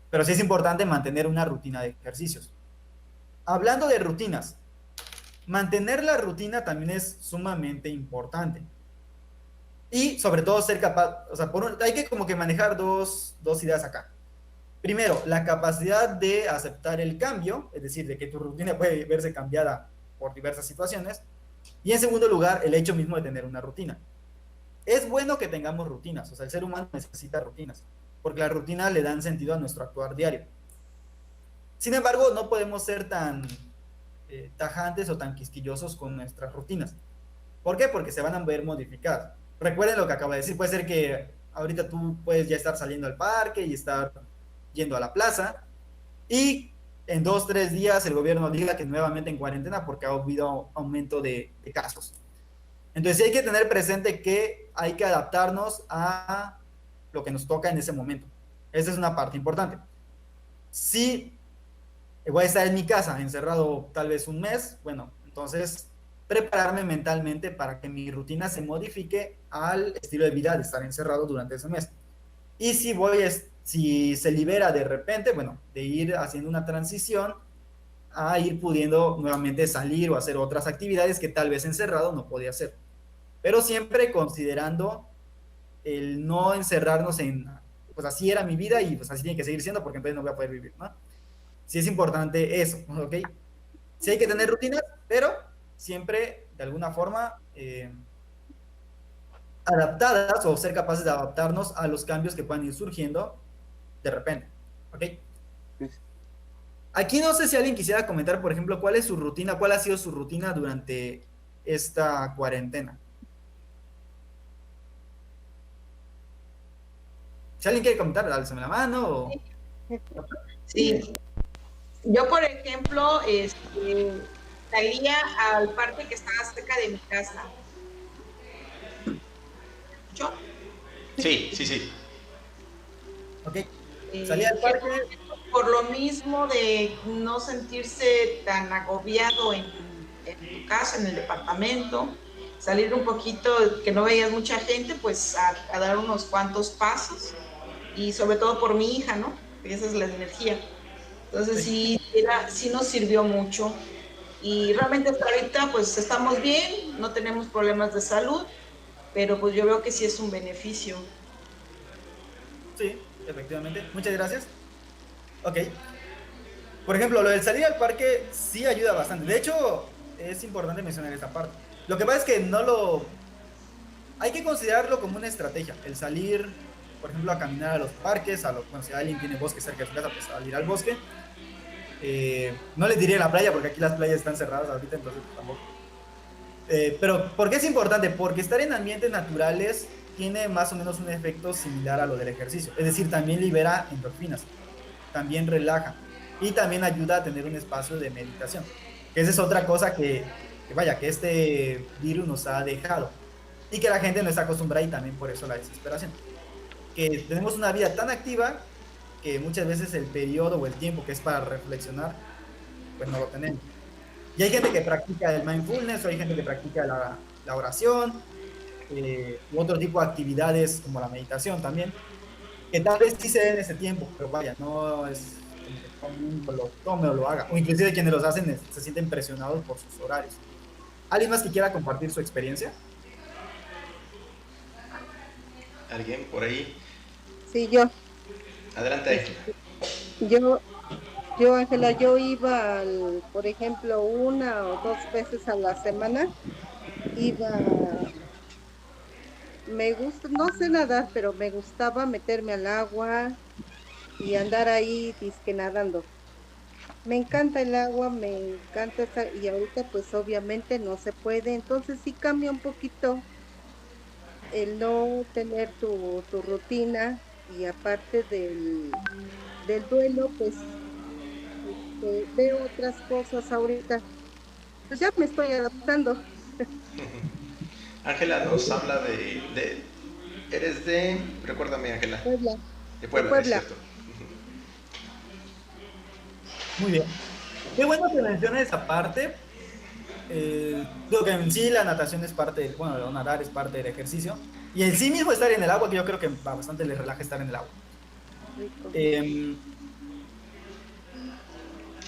Pero sí es importante mantener una rutina de ejercicios. Hablando de rutinas, mantener la rutina también es sumamente importante. Y sobre todo ser capaz, o sea, hay que como que manejar dos ideas acá. Primero, la capacidad de aceptar el cambio, es decir, de que tu rutina puede verse cambiada por diversas situaciones. Y en segundo lugar, el hecho mismo de tener una rutina. Es bueno que tengamos rutinas, o sea, el ser humano necesita rutinas, porque las rutinas le dan sentido a nuestro actuar diario. Sin embargo, no podemos ser tan tajantes o tan quisquillosos con nuestras rutinas. ¿Por qué? Porque se van a ver modificadas. Recuerden lo que acabo de decir, puede ser que ahorita tú puedes ya estar saliendo al parque y estar yendo a la plaza, y en 2-3 días el gobierno diga que nuevamente en cuarentena porque ha habido aumento de casos. Entonces sí hay que tener presente que hay que adaptarnos a lo que nos toca en ese momento. Esa es una parte importante. Si voy a estar en mi casa encerrado tal vez un mes, bueno, entonces prepararme mentalmente para que mi rutina se modifique al estilo de vida de estar encerrado durante ese mes. Y si se libera de repente, bueno, de ir haciendo una transición a ir pudiendo nuevamente salir o hacer otras actividades que tal vez encerrado no podía hacer. Pero siempre considerando el no encerrarnos en, pues así era mi vida y pues así tiene que seguir siendo porque entonces no voy a poder vivir, ¿no? Sí es importante eso, ¿ok? Sí hay que tener rutinas, pero siempre de alguna forma adaptadas o ser capaces de adaptarnos a los cambios que puedan ir surgiendo de repente, ¿ok? Aquí no sé si alguien quisiera comentar, por ejemplo, cuál es su rutina, cuál ha sido su rutina durante esta cuarentena. Si alguien quiere comentar, álzame la mano. O... Sí, yo por ejemplo salía al parque que estaba cerca de mi casa. ¿Yo? Sí, sí, sí. Ok. Salía al parque. Por lo mismo de no sentirse tan agobiado en tu casa, en el departamento, salir un poquito, que no veías mucha gente, pues a dar unos cuantos pasos, y sobre todo por mi hija, ¿no? Esa es la energía. Entonces sí nos sirvió mucho, y realmente hasta ahorita pues estamos bien, no tenemos problemas de salud, pero pues yo veo que sí es un beneficio. Sí, efectivamente. Muchas gracias. Ok. Por ejemplo, lo del salir al parque sí ayuda bastante. De hecho, es importante mencionar esa parte. Lo que pasa es que no lo... Hay que considerarlo como una estrategia. El salir, por ejemplo, a caminar a los parques, bueno, si alguien tiene bosque cerca de su casa, pues salir al bosque. No les diría la playa, porque aquí las playas están cerradas ahorita, entonces pues, tampoco. Pero, ¿por qué es importante? Porque estar en ambientes naturales tiene más o menos un efecto similar a lo del ejercicio. Es decir, también libera endorfinas, también relaja y también ayuda a tener un espacio de meditación. Esa es otra cosa que este virus nos ha dejado y que la gente no está acostumbrada, y también por eso la desesperación. Que tenemos una vida tan activa que muchas veces el periodo o el tiempo que es para reflexionar, pues no lo tenemos. Y hay gente que practica el mindfulness, o hay gente que practica la oración, u otro tipo de actividades como la meditación también, que tal vez sí se den ese tiempo, pero vaya, no es como que todo el mundo lo tome o lo haga, o inclusive quienes los hacen se sienten presionados por sus horarios. ¿Alguien más que quiera compartir su experiencia? ¿Alguien por ahí? Sí, yo. Adelante. Yo, Ángela, yo iba, por ejemplo, 1 o 2 veces a la semana. Me gusta, no sé nadar, pero me gustaba meterme al agua y andar ahí disque nadando. Me encanta el agua, me encanta y ahorita pues obviamente no se puede, entonces sí cambia un poquito el no tener tu rutina, y aparte del duelo, pues veo otras cosas ahorita. Pues ya me estoy adaptando. Ángela nos habla eres de, recuérdame Ángela. Puebla. De Puebla, Puebla. es cierto. Muy bien. Qué bueno que menciones esa parte. Digo que en sí la natación es parte, bueno, nadar es parte del ejercicio. Y en sí mismo estar en el agua, que yo creo que bastante les relaja estar en el agua.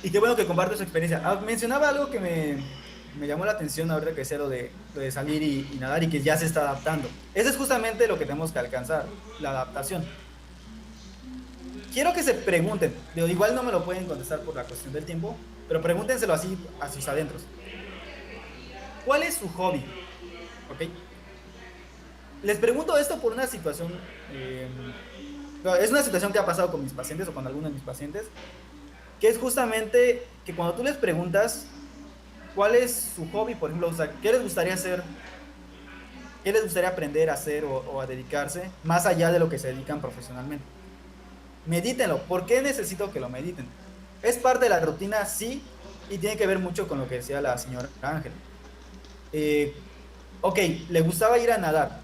Y qué bueno que compartes su experiencia. Mencionaba algo que me llamó la atención ahorita, que decía lo de salir y nadar, y que ya se está adaptando. Eso es justamente lo que tenemos que alcanzar, la adaptación. Quiero que se pregunten, digo, igual no me lo pueden contestar por la cuestión del tiempo, pero pregúntenselo así a sus adentros. ¿Cuál es su hobby? ¿Ok? Les pregunto esto por una situación, es una situación que ha pasado con mis pacientes o con algunos de mis pacientes, que es justamente que cuando tú les preguntas cuál es su hobby, por ejemplo, o sea, qué les gustaría hacer, qué les gustaría aprender a hacer o a dedicarse, más allá de lo que se dedican profesionalmente. Medítenlo. ¿Por qué necesito que lo mediten? Es parte de la rutina, sí, y tiene que ver mucho con lo que decía la señora Ángela. Ok, le gustaba ir a nadar,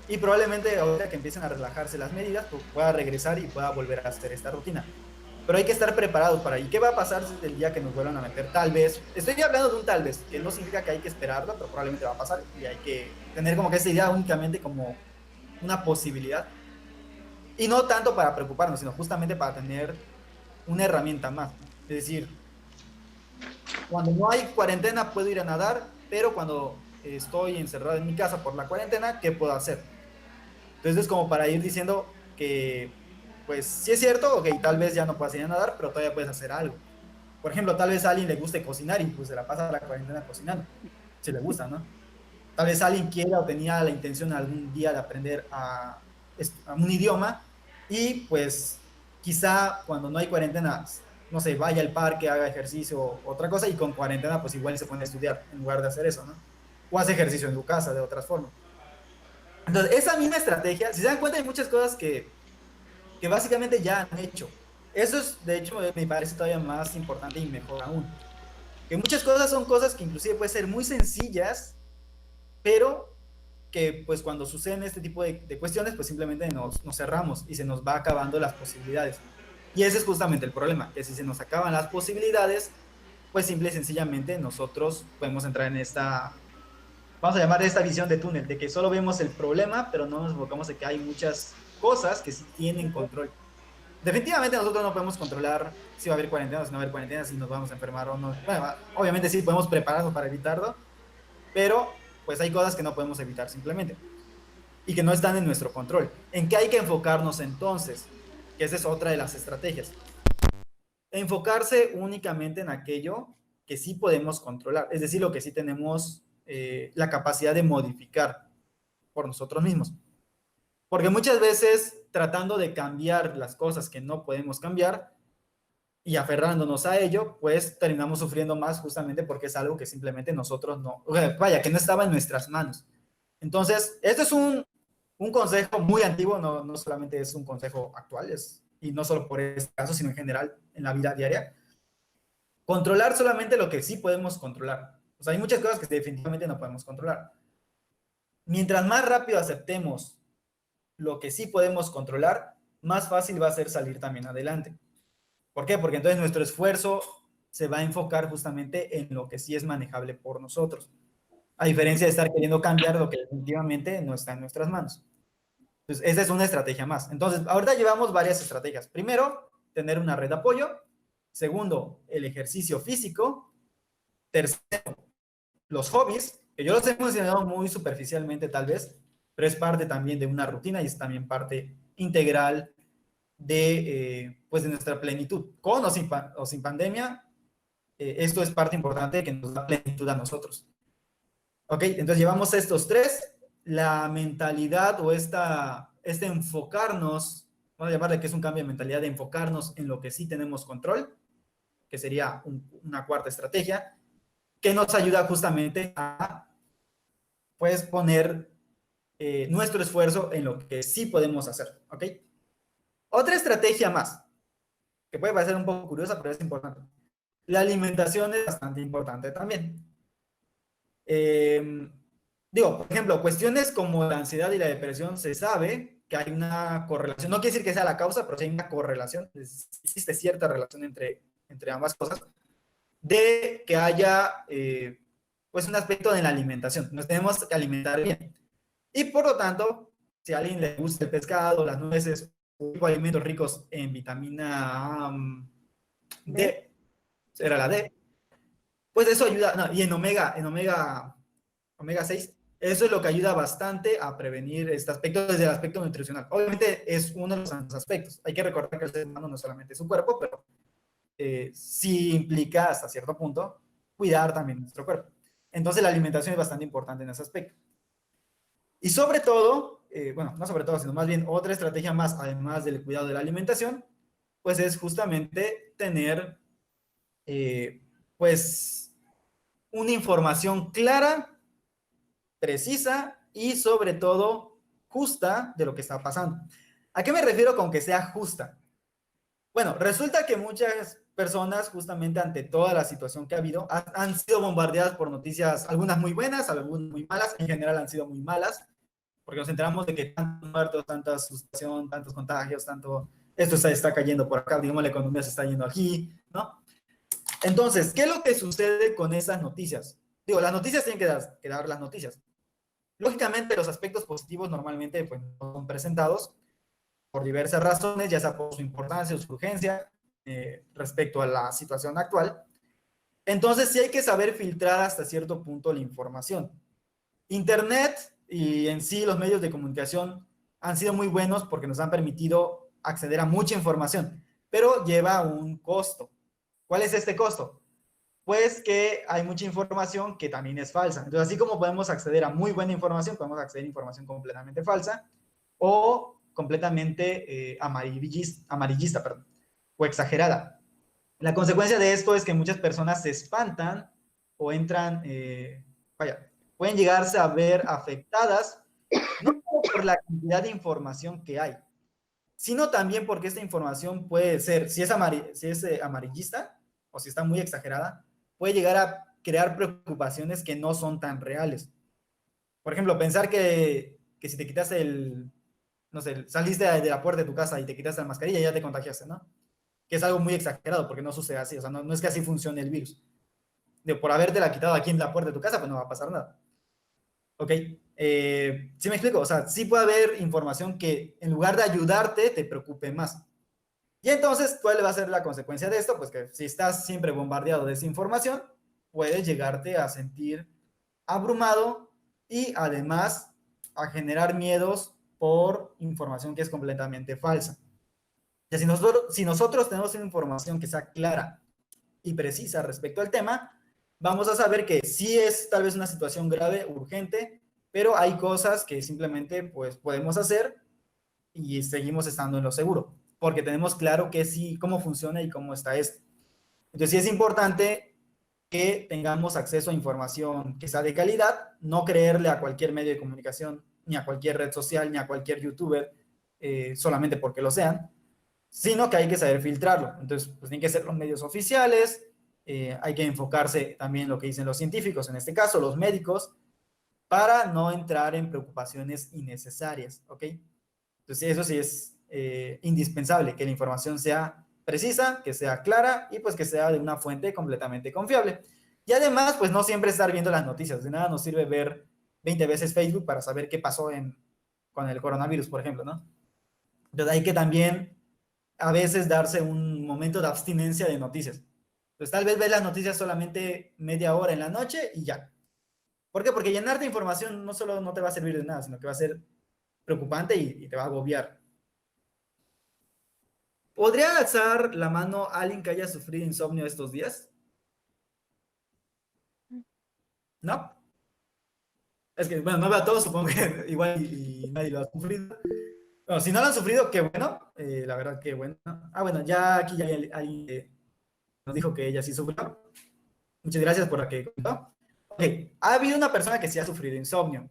y probablemente ahora que empiecen a relajarse las medidas, pues pueda regresar y pueda volver a hacer esta rutina. Pero hay que estar preparados para ello. ¿Qué va a pasar el día que nos vuelvan a meter? Tal vez, estoy hablando de un tal vez, que no significa que hay que esperarlo, pero probablemente va a pasar, y hay que tener como que esta idea únicamente como una posibilidad. Y no tanto para preocuparnos, sino justamente para tener una herramienta más. Es decir, cuando no hay cuarentena puedo ir a nadar, pero cuando estoy encerrado en mi casa por la cuarentena, ¿qué puedo hacer? Entonces es como para ir diciendo que, pues, sí es cierto, ok, tal vez ya no puedas ir a nadar, pero todavía puedes hacer algo. Por ejemplo, tal vez a alguien le guste cocinar y pues se la pasa la cuarentena cocinando, si le gusta, ¿no? Tal vez alguien quiera o tenía la intención algún día de aprender a un idioma, y pues quizá cuando no hay cuarentena no sé, vaya al parque, haga ejercicio o otra cosa, y con cuarentena pues igual se pone a estudiar en lugar de hacer eso, ¿no? O hace ejercicio en tu casa de otras formas. Entonces, esa misma estrategia, si se dan cuenta, hay muchas cosas que básicamente ya han hecho. Eso es, de hecho, me parece todavía más importante y mejor aún. Que muchas cosas son cosas que inclusive pueden ser muy sencillas, pero que pues cuando suceden este tipo de cuestiones, pues simplemente nos cerramos y se nos va acabando las posibilidades. Y ese es justamente el problema, que si se nos acaban las posibilidades, pues simple y sencillamente nosotros podemos entrar en esta, vamos a llamar esta visión de túnel, de que solo vemos el problema, pero no nos enfocamos en que hay muchas cosas que sí tienen control. Definitivamente nosotros no podemos controlar si va a haber cuarentena o si no va a haber cuarentena, si nos vamos a enfermar o no. Bueno, obviamente sí podemos prepararnos para evitarlo, pero pues hay cosas que no podemos evitar simplemente y que no están en nuestro control. ¿En qué hay que enfocarnos entonces? Que esa es otra de las estrategias. Enfocarse únicamente en aquello que sí podemos controlar, es decir, lo que sí tenemos la capacidad de modificar por nosotros mismos. Porque muchas veces tratando de cambiar las cosas que no podemos cambiar y aferrándonos a ello, pues terminamos sufriendo más justamente porque es algo que simplemente nosotros no, vaya, que no estaba en nuestras manos. Entonces, esto es un consejo muy antiguo, no solamente es un consejo actual, y no solo por este caso, sino en general en la vida diaria. Controlar solamente lo que sí podemos controlar. O sea, hay muchas cosas que definitivamente no podemos controlar. Mientras más rápido aceptemos lo que sí podemos controlar, más fácil va a ser salir también adelante. ¿Por qué? Porque entonces nuestro esfuerzo se va a enfocar justamente en lo que sí es manejable por nosotros, a diferencia de estar queriendo cambiar lo que definitivamente no está en nuestras manos. Entonces, esa es una estrategia más. Entonces, ahorita llevamos varias estrategias. Primero, tener una red de apoyo. Segundo, el ejercicio físico. Tercero, los hobbies, que yo los he mencionado muy superficialmente tal vez, pero es parte también de una rutina y es también parte integral de, pues de nuestra plenitud. Con o sin pandemia, esto es parte importante que nos da plenitud a nosotros. Ok, entonces llevamos estos tres. La mentalidad o este enfocarnos, vamos a llamarle que es un cambio de mentalidad, de enfocarnos en lo que sí tenemos control, que sería una cuarta estrategia, que nos ayuda justamente a pues poner nuestro esfuerzo en lo que sí podemos hacer, ¿ok? Otra estrategia más, que puede parecer un poco curiosa, pero es importante. La alimentación es bastante importante también. Digo, por ejemplo, cuestiones como la ansiedad y la depresión, se sabe que hay una correlación, no quiere decir que sea la causa, pero sí hay una correlación, existe cierta relación entre ambas cosas, de que haya pues un aspecto de la alimentación. Nos tenemos que alimentar bien. Y por lo tanto, si a alguien le gusta el pescado, las nueces, o alimentos ricos en vitamina D, era la D, pues eso ayuda, no, y en omega 6, eso es lo que ayuda bastante a prevenir este aspecto desde el aspecto nutricional. Obviamente es uno de los aspectos. Hay que recordar que el ser humano no es solamente su cuerpo, pero sí implica hasta cierto punto cuidar también nuestro cuerpo. Entonces la alimentación es bastante importante en ese aspecto. Y sobre todo, bueno, no sobre todo, sino más bien otra estrategia más, además del cuidado de la alimentación, pues es justamente tener, pues, una información clara, precisa y sobre todo justa de lo que está pasando. ¿A qué me refiero con que sea justa? Bueno, resulta que muchas personas, justamente ante toda la situación que ha habido, han sido bombardeadas por noticias, algunas muy buenas, algunas muy malas, en general han sido muy malas, porque nos enteramos de que tantos muertos, tanta asustación, tantos contagios, esto se está cayendo por acá, digamos, la economía se está yendo aquí, ¿no? Entonces, ¿qué es lo que sucede con esas noticias? Digo, las noticias tienen que dar las noticias. Lógicamente, los aspectos positivos normalmente pues, no son presentados por diversas razones, ya sea por su importancia o su urgencia respecto a la situación actual. Entonces, sí hay que saber filtrar hasta cierto punto la información. Internet y en sí los medios de comunicación han sido muy buenos porque nos han permitido acceder a mucha información, pero lleva un costo. ¿Cuál es este costo? Pues que hay mucha información que también es falsa. Entonces, así como podemos acceder a muy buena información, podemos acceder a información completamente falsa o completamente amarillista, o exagerada. La consecuencia de esto es que muchas personas se espantan o entran, pueden llegarse a ver afectadas, no solo por la cantidad de información que hay, sino también porque esta información puede ser, si es amarillista o si está muy exagerada, puede llegar a crear preocupaciones que no son tan reales. Por ejemplo, pensar que si te quitas no sé, saliste de la puerta de tu casa y te quitas la mascarilla, ya te contagiaste, ¿no? Que es algo muy exagerado, porque no sucede así, o sea, no es que así funcione el virus. Por habértela quitado aquí en la puerta de tu casa, pues no va a pasar nada. ¿Ok? ¿Sí me explico? O sea, sí puede haber información que en lugar de ayudarte, te preocupe más. Y entonces, ¿cuál va a ser la consecuencia de esto? Pues que si estás siempre bombardeado de esa información, puedes llegarte a sentir abrumado y además a generar miedos por información que es completamente falsa. Ya si nosotros tenemos una información que sea clara y precisa respecto al tema, vamos a saber que sí es tal vez una situación grave, urgente, pero hay cosas que simplemente pues podemos hacer y seguimos estando en lo seguro, porque tenemos claro que sí, cómo funciona y cómo está esto. Entonces sí es importante que tengamos acceso a información que sea de calidad, no creerle a cualquier medio de comunicación, ni a cualquier red social, ni a cualquier youtuber, solamente porque lo sean, sino que hay que saber filtrarlo. Entonces, pues tienen que ser los medios oficiales, hay que enfocarse también en lo que dicen los científicos, en este caso los médicos, para no entrar en preocupaciones innecesarias, ¿ok? Entonces, eso sí es indispensable, que la información sea precisa, que sea clara y pues que sea de una fuente completamente confiable. Y además, pues no siempre estar viendo las noticias. De nada nos sirve ver 20 veces Facebook para saber qué pasó con el coronavirus, por ejemplo, ¿no? Entonces hay que también a veces darse un momento de abstinencia de noticias. Pues tal vez ves las noticias solamente media hora en la noche y ya. ¿Por qué? Porque llenarte de información no solo no te va a servir de nada, sino que va a ser preocupante y te va a agobiar. ¿Podría alzar la mano alguien que haya sufrido insomnio estos días? ¿No? Es que, bueno, no veo a todos, supongo que igual y nadie lo ha sufrido. Bueno, si no lo han sufrido, qué bueno, la verdad que bueno. Ah, bueno, ya aquí ya hay alguien que nos dijo que ella sí sufrió. Muchas gracias por la que comentó. Ok, ha habido una persona que sí ha sufrido insomnio.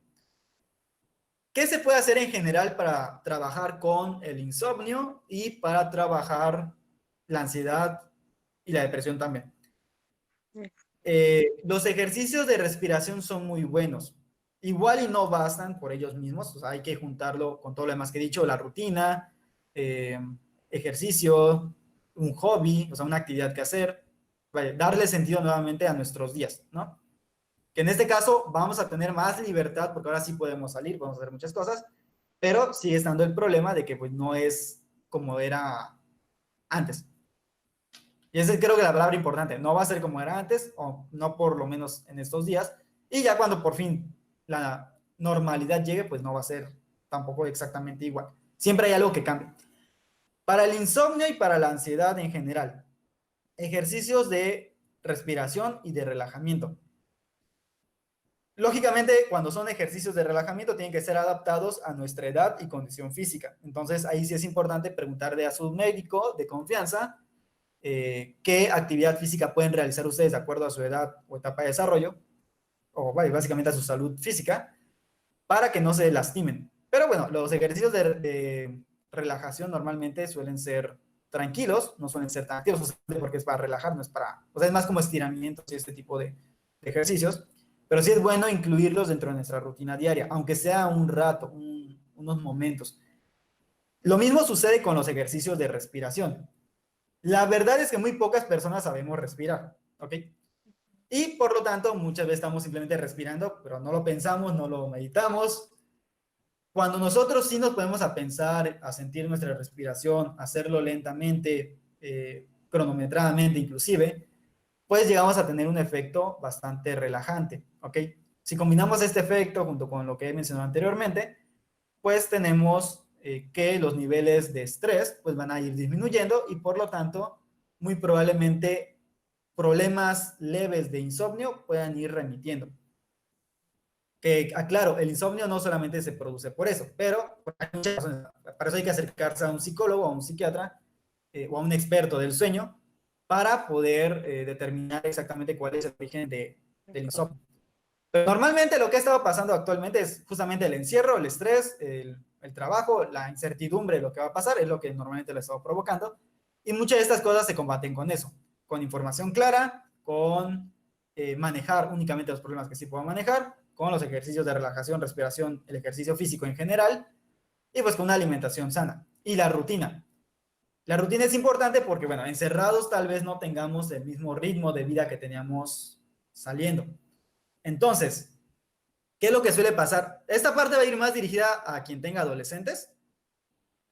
¿Qué se puede hacer en general para trabajar con el insomnio y para trabajar la ansiedad y la depresión también? Los ejercicios de respiración son muy buenos. Igual y no bastan por ellos mismos, o sea, hay que juntarlo con todo lo demás que he dicho, la rutina, ejercicio, un hobby, o sea, una actividad que hacer, vaya, darle sentido nuevamente a nuestros días, ¿no? Que en este caso vamos a tener más libertad porque ahora sí podemos salir, podemos hacer muchas cosas, pero sigue estando el problema de que pues no es como era antes. Y esa creo que la palabra importante, no va a ser como era antes, o no por lo menos en estos días, y ya cuando por fin la normalidad llegue, pues no va a ser tampoco exactamente igual. Siempre hay algo que cambie. Para el insomnio y para la ansiedad en general, ejercicios de respiración y de relajamiento. Lógicamente, cuando son ejercicios de relajamiento, tienen que ser adaptados a nuestra edad y condición física. Entonces, ahí sí es importante preguntarle a su médico de confianza qué actividad física pueden realizar ustedes de acuerdo a su edad o etapa de desarrollo, o básicamente a su salud física, para que no se lastimen. Pero bueno, los ejercicios de relajación normalmente suelen ser tranquilos, no suelen ser tan activos, porque es para relajar, no es para, o sea, es más como estiramientos y este tipo de ejercicios, pero sí es bueno incluirlos dentro de nuestra rutina diaria, aunque sea un rato, unos momentos. Lo mismo sucede con los ejercicios de respiración. La verdad es que muy pocas personas sabemos respirar, ¿ok? Y por lo tanto, muchas veces estamos simplemente respirando, pero no lo pensamos, no lo meditamos. Cuando nosotros sí nos ponemos a pensar, a sentir nuestra respiración, hacerlo lentamente, cronometradamente inclusive, pues llegamos a tener un efecto bastante relajante, ¿ok? Si combinamos este efecto junto con lo que he mencionado anteriormente, pues tenemos que los niveles de estrés pues van a ir disminuyendo y por lo tanto, muy probablemente problemas leves de insomnio puedan ir remitiendo. Que, aclaro, el insomnio no solamente se produce por eso, pero hay muchas razones. Para eso hay que acercarse a un psicólogo, a un psiquiatra o a un experto del sueño para poder determinar exactamente cuál es el origen del insomnio. Pero normalmente lo que ha estado pasando actualmente es justamente el encierro, el estrés, el trabajo, la incertidumbre de lo que va a pasar, es lo que normalmente lo ha estado provocando. Y muchas de estas cosas se combaten con eso, con información clara, con manejar únicamente los problemas que sí puedo manejar, con los ejercicios de relajación, respiración, el ejercicio físico en general, y pues con una alimentación sana. Y la rutina. La rutina es importante porque, bueno, encerrados tal vez no tengamos el mismo ritmo de vida que teníamos saliendo. Entonces, ¿qué es lo que suele pasar? Esta parte va a ir más dirigida a quien tenga adolescentes,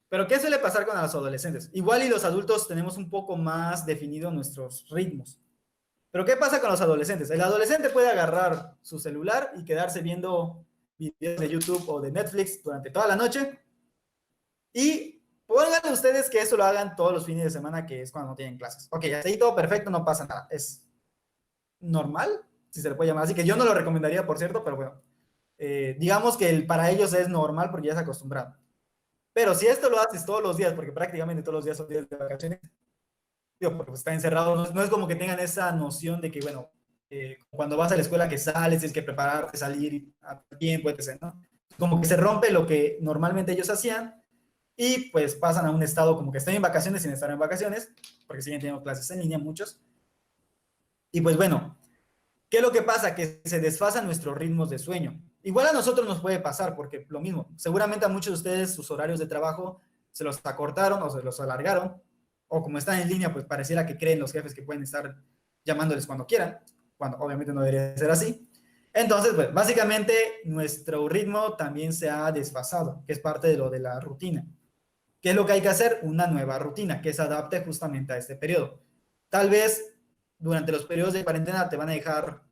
pero ¿qué suele pasar con los adolescentes? Igual y los adultos tenemos un poco más definidos nuestros ritmos. Pero ¿qué pasa con los adolescentes? El adolescente puede agarrar su celular y quedarse viendo videos de YouTube o de Netflix durante toda la noche y pónganle ustedes que eso lo hagan todos los fines de semana, que es cuando no tienen clases. Ok, hasta ahí todo perfecto, no pasa nada. Es normal, si se le puede llamar así, que yo no lo recomendaría, por cierto, pero bueno. Digamos que para ellos es normal porque ya se acostumbraron. Pero si esto lo haces todos los días, porque prácticamente todos los días son días de vacaciones, digo, porque está encerrado, no es como que tengan esa noción de que, bueno, cuando vas a la escuela que sales, tienes que prepararte, salir a tiempo, etc., ¿no? Como que se rompe lo que normalmente ellos hacían y pues pasan a un estado como que están en vacaciones sin estar en vacaciones, porque siguen teniendo clases en línea muchos. Y pues bueno, ¿qué es lo que pasa? Que se desfasan nuestros ritmos de sueño. Igual a nosotros nos puede pasar, porque lo mismo, seguramente a muchos de ustedes sus horarios de trabajo se los acortaron o se los alargaron, o como están en línea, pues pareciera que creen los jefes que pueden estar llamándoles cuando quieran, cuando obviamente no debería ser así. Entonces, pues básicamente nuestro ritmo también se ha desfasado, que es parte de lo de la rutina. ¿Qué es lo que hay que hacer? Una nueva rutina que se adapte justamente a este periodo. Tal vez durante los periodos de cuarentena te van a dejar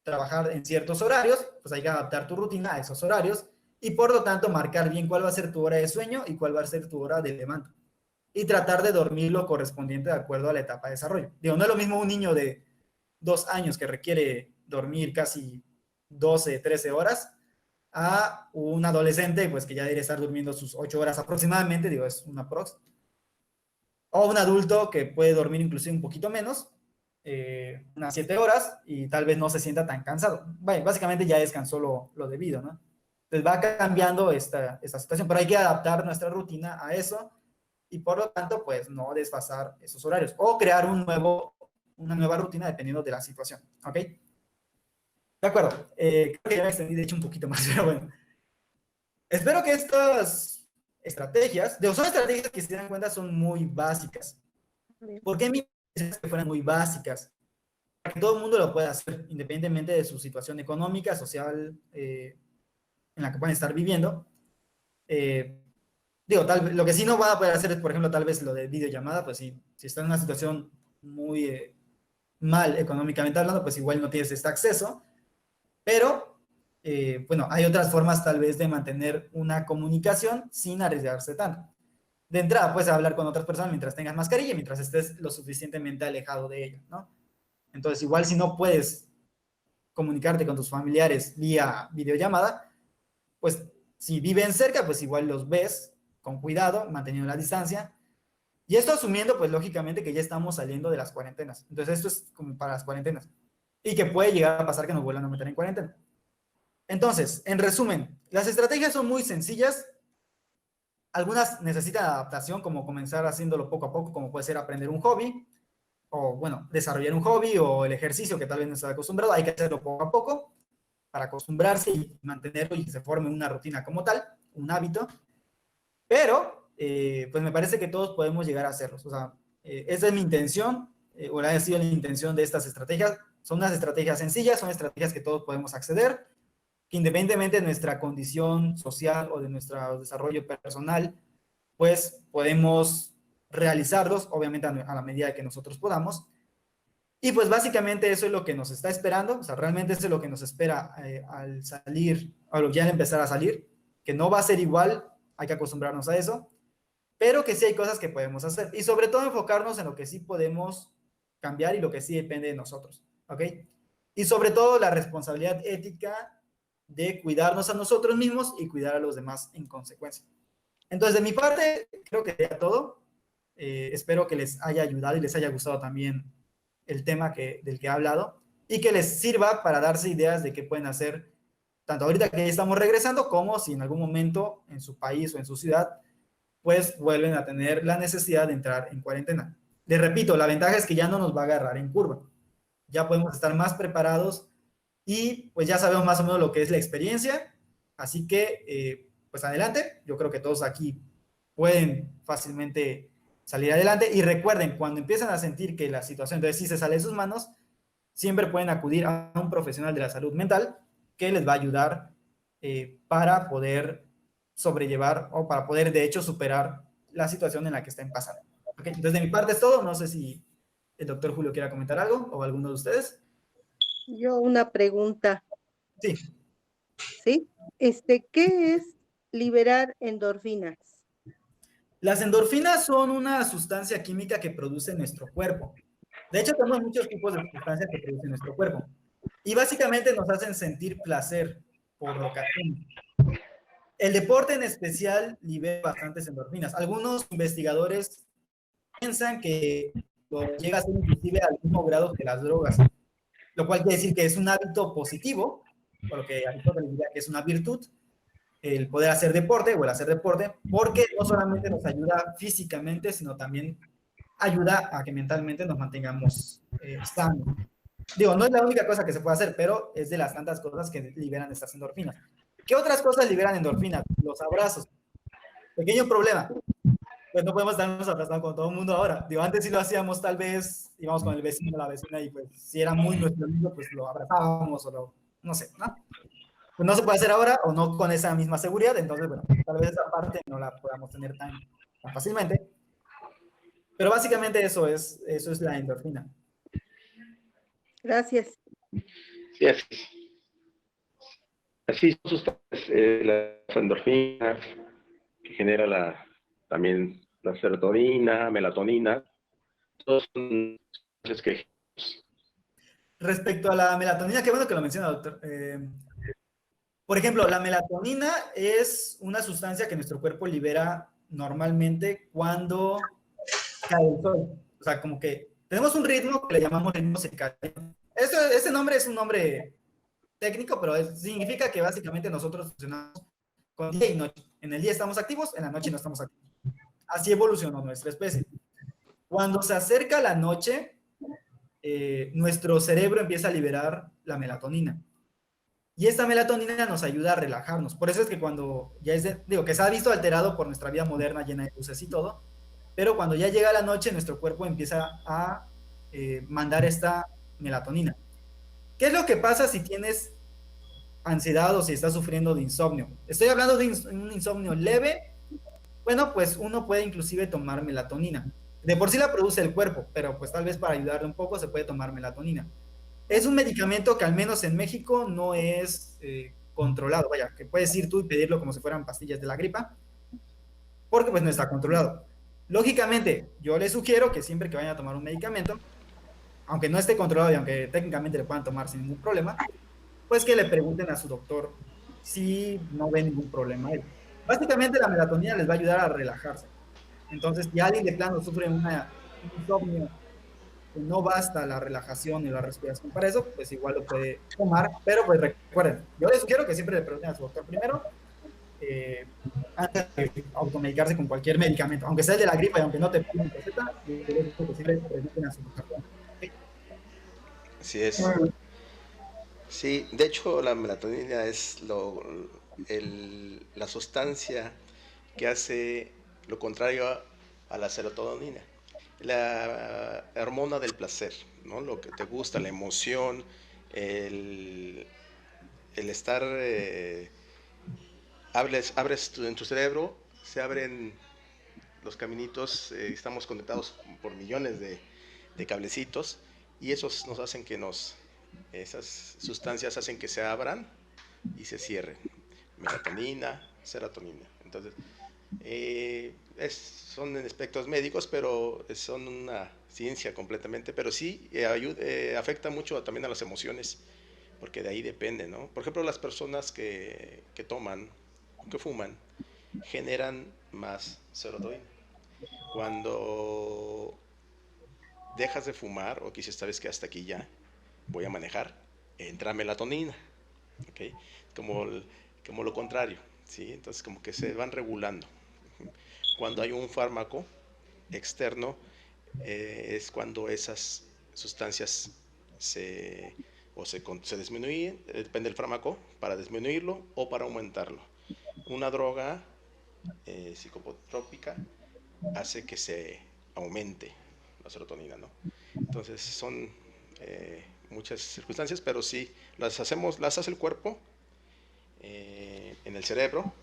trabajar en ciertos horarios, pues hay que adaptar tu rutina a esos horarios y por lo tanto marcar bien cuál va a ser tu hora de sueño y cuál va a ser tu hora de levanto. Y tratar de dormir lo correspondiente de acuerdo a la etapa de desarrollo. Digo, no es lo mismo un niño de 2 años que requiere dormir casi 12, 13 horas a un adolescente pues que ya debe estar durmiendo sus 8 horas aproximadamente, digo, es una prox. O un adulto que puede dormir inclusive un poquito menos, unas 7 horas y tal vez no se sienta tan cansado. Bueno, básicamente ya descansó lo debido, ¿no? Entonces va cambiando esta situación, pero hay que adaptar nuestra rutina a eso y por lo tanto, pues no desfasar esos horarios o crear una nueva rutina dependiendo de la situación, ¿ok? De acuerdo, creo que ya me extendí de hecho un poquito más, pero bueno. Espero que estas estrategias, son estrategias que si se dan cuenta son muy básicas. ¿Por qué mi que fueran muy básicas? Para que todo el mundo lo pueda hacer, independientemente de su situación económica, social, en la que puedan estar viviendo. Digo, lo que sí no va a poder hacer es, por ejemplo, tal vez lo de videollamada, pues si está en una situación muy mal económicamente hablando, pues igual no tienes este acceso, pero bueno, hay otras formas tal vez de mantener una comunicación sin arriesgarse tanto. De entrada, puedes hablar con otras personas mientras tengas mascarilla, mientras estés lo suficientemente alejado de ella, ¿no? Entonces, igual si no puedes comunicarte con tus familiares vía videollamada, pues si viven cerca, pues igual los ves con cuidado, manteniendo la distancia. Y esto asumiendo, pues lógicamente que ya estamos saliendo de las cuarentenas. Entonces esto es como para las cuarentenas. Y que puede llegar a pasar que nos vuelvan a meter en cuarentena. Entonces, en resumen, las estrategias son muy sencillas. Algunas necesitan adaptación, como comenzar haciéndolo poco a poco, como puede ser aprender un hobby, o bueno, desarrollar un hobby, o el ejercicio que tal vez no está acostumbrado. Hay que hacerlo poco a poco para acostumbrarse y mantenerlo y que se forme una rutina como tal, un hábito. Pero, pues me parece que todos podemos llegar a hacerlos. O sea, esa es mi intención, o ha sido la intención de estas estrategias. Son unas estrategias sencillas, son estrategias que todos podemos acceder, que independientemente de nuestra condición social o de nuestro desarrollo personal, pues podemos realizarlos, obviamente a la medida que nosotros podamos. Y pues básicamente eso es lo que nos está esperando, o sea, realmente eso es lo que nos espera al salir, o ya al empezar a salir, que no va a ser igual, hay que acostumbrarnos a eso, pero que sí hay cosas que podemos hacer. Y sobre todo enfocarnos en lo que sí podemos cambiar y lo que sí depende de nosotros, ¿ok? Y sobre todo la responsabilidad ética de cuidarnos a nosotros mismos y cuidar a los demás en consecuencia. Entonces, de mi parte, creo que ya todo. espero que les haya ayudado y les haya gustado también el tema del que he hablado y que les sirva para darse ideas de qué pueden hacer, tanto ahorita que ya estamos regresando, como si en algún momento en su país o en su ciudad, pues vuelven a tener la necesidad de entrar en cuarentena. Les repito, la ventaja es que ya no nos va a agarrar en curva. Ya podemos estar más preparados y pues ya sabemos más o menos lo que es la experiencia. Así que, pues adelante. Yo creo que todos aquí pueden fácilmente salir adelante. Y recuerden, cuando empiezan a sentir que la situación entonces sí se sale de sus manos, siempre pueden acudir a un profesional de la salud mental que les va a ayudar para poder sobrellevar o para poder, de hecho, superar la situación en la que estén pasando. ¿Okay? Entonces, de mi parte es todo. No sé si el doctor Julio quiera comentar algo o alguno de ustedes. Yo una pregunta, Sí. ¿sí? ¿Qué es liberar endorfinas? Las endorfinas son una sustancia química que produce nuestro cuerpo. De hecho, tenemos muchos tipos de sustancias que produce nuestro cuerpo. Y básicamente nos hacen sentir placer por lo que hacemos. El deporte en especial libera bastantes endorfinas. Algunos investigadores piensan que llega a ser inclusive al mismo grado que las drogas, lo cual quiere decir que es un hábito positivo, por lo que Aristóteles diría que es una virtud, el poder hacer deporte o el hacer deporte, porque no solamente nos ayuda físicamente, sino también ayuda a que mentalmente nos mantengamos sanos. Digo, no es la única cosa que se puede hacer, pero es de las tantas cosas que liberan estas endorfinas. ¿Qué otras cosas liberan endorfinas? Los abrazos. Pequeño problema. Pues no podemos estarnos abrazando con todo el mundo ahora. Digo, antes sí lo hacíamos, tal vez íbamos con el vecino o la vecina y pues si era muy nuestro amigo, pues lo abrazábamos o lo, no sé, ¿no? Pues no se puede hacer ahora o no con esa misma seguridad, entonces, bueno, tal vez esa parte no la podamos tener tan fácilmente. Pero básicamente eso es la endorfina. Gracias. Sí, así es. Así son sustancias, las endorfinas, que genera también la serotonina, melatonina, todos son sustancias que... Respecto a la melatonina, qué bueno que lo menciona, doctor. Por ejemplo, la melatonina es una sustancia que nuestro cuerpo libera normalmente cuando cae el sol. O sea, como que tenemos un ritmo que le llamamos ritmo circadiano. Ese nombre es un nombre técnico, pero significa que básicamente nosotros funcionamos con día y noche. En el día estamos activos, en la noche no estamos activos. Así evolucionó nuestra especie. Cuando se acerca la noche, nuestro cerebro empieza a liberar la melatonina. Y esta melatonina nos ayuda a relajarnos. Por eso es que cuando ya digo, que se ha visto alterado por nuestra vida moderna llena de luces y todo, pero cuando ya llega la noche, nuestro cuerpo empieza a mandar esta melatonina. ¿Qué es lo que pasa si tienes ansiedad o si estás sufriendo de insomnio? Estoy hablando de un insomnio leve. Bueno, pues uno puede inclusive tomar melatonina. De por sí la produce el cuerpo, pero pues tal vez para ayudarle un poco se puede tomar melatonina. Es un medicamento que al menos en México no es controlado. Vaya, que puedes ir tú y pedirlo como si fueran pastillas de la gripa, porque pues no está controlado. Lógicamente, yo les sugiero que siempre que vayan a tomar un medicamento, aunque no esté controlado y aunque técnicamente le puedan tomar sin ningún problema, pues que le pregunten a su doctor si no ve ningún problema a él. Básicamente la melatonina les va a ayudar a relajarse. Entonces, si alguien de plano sufre un insomnio, no basta la relajación y la respiración para eso, pues igual lo puede tomar, pero pues recuerden, yo les sugiero que siempre le pregunten a su doctor primero, antes de automedicarse con cualquier medicamento, aunque sea el de la gripa y aunque no te pongan receta, yo les sugiero que siempre pregunten a su doctor. ¿Sí? Así es. Sí, de hecho la melatonina es la sustancia que hace lo contrario a la serotonina, la hormona del placer, ¿no? Lo que te gusta, la emoción, el estar, abres en tu cerebro, se abren los caminitos, estamos conectados por millones de cablecitos y esos nos hacen esas sustancias hacen que se abran y se cierren. Melatonina, serotonina. Entonces, son en aspectos médicos, pero son una ciencia completamente, pero sí afecta mucho también a las emociones, porque de ahí depende, ¿no? Por ejemplo, las personas que toman o que fuman generan más serotonina. Cuando dejas de fumar o quizás sabes que hasta aquí ya voy a manejar, entra melatonina, ¿ok? Como, como lo contrario, ¿sí? Entonces como que se van regulando. Cuando hay un fármaco externo, es cuando esas sustancias se, se disminuyen, depende del fármaco, para disminuirlo o para aumentarlo. Una droga psicotrópica hace que se aumente la serotonina, ¿no? Entonces son muchas circunstancias, pero sí, las hace el cuerpo en el cerebro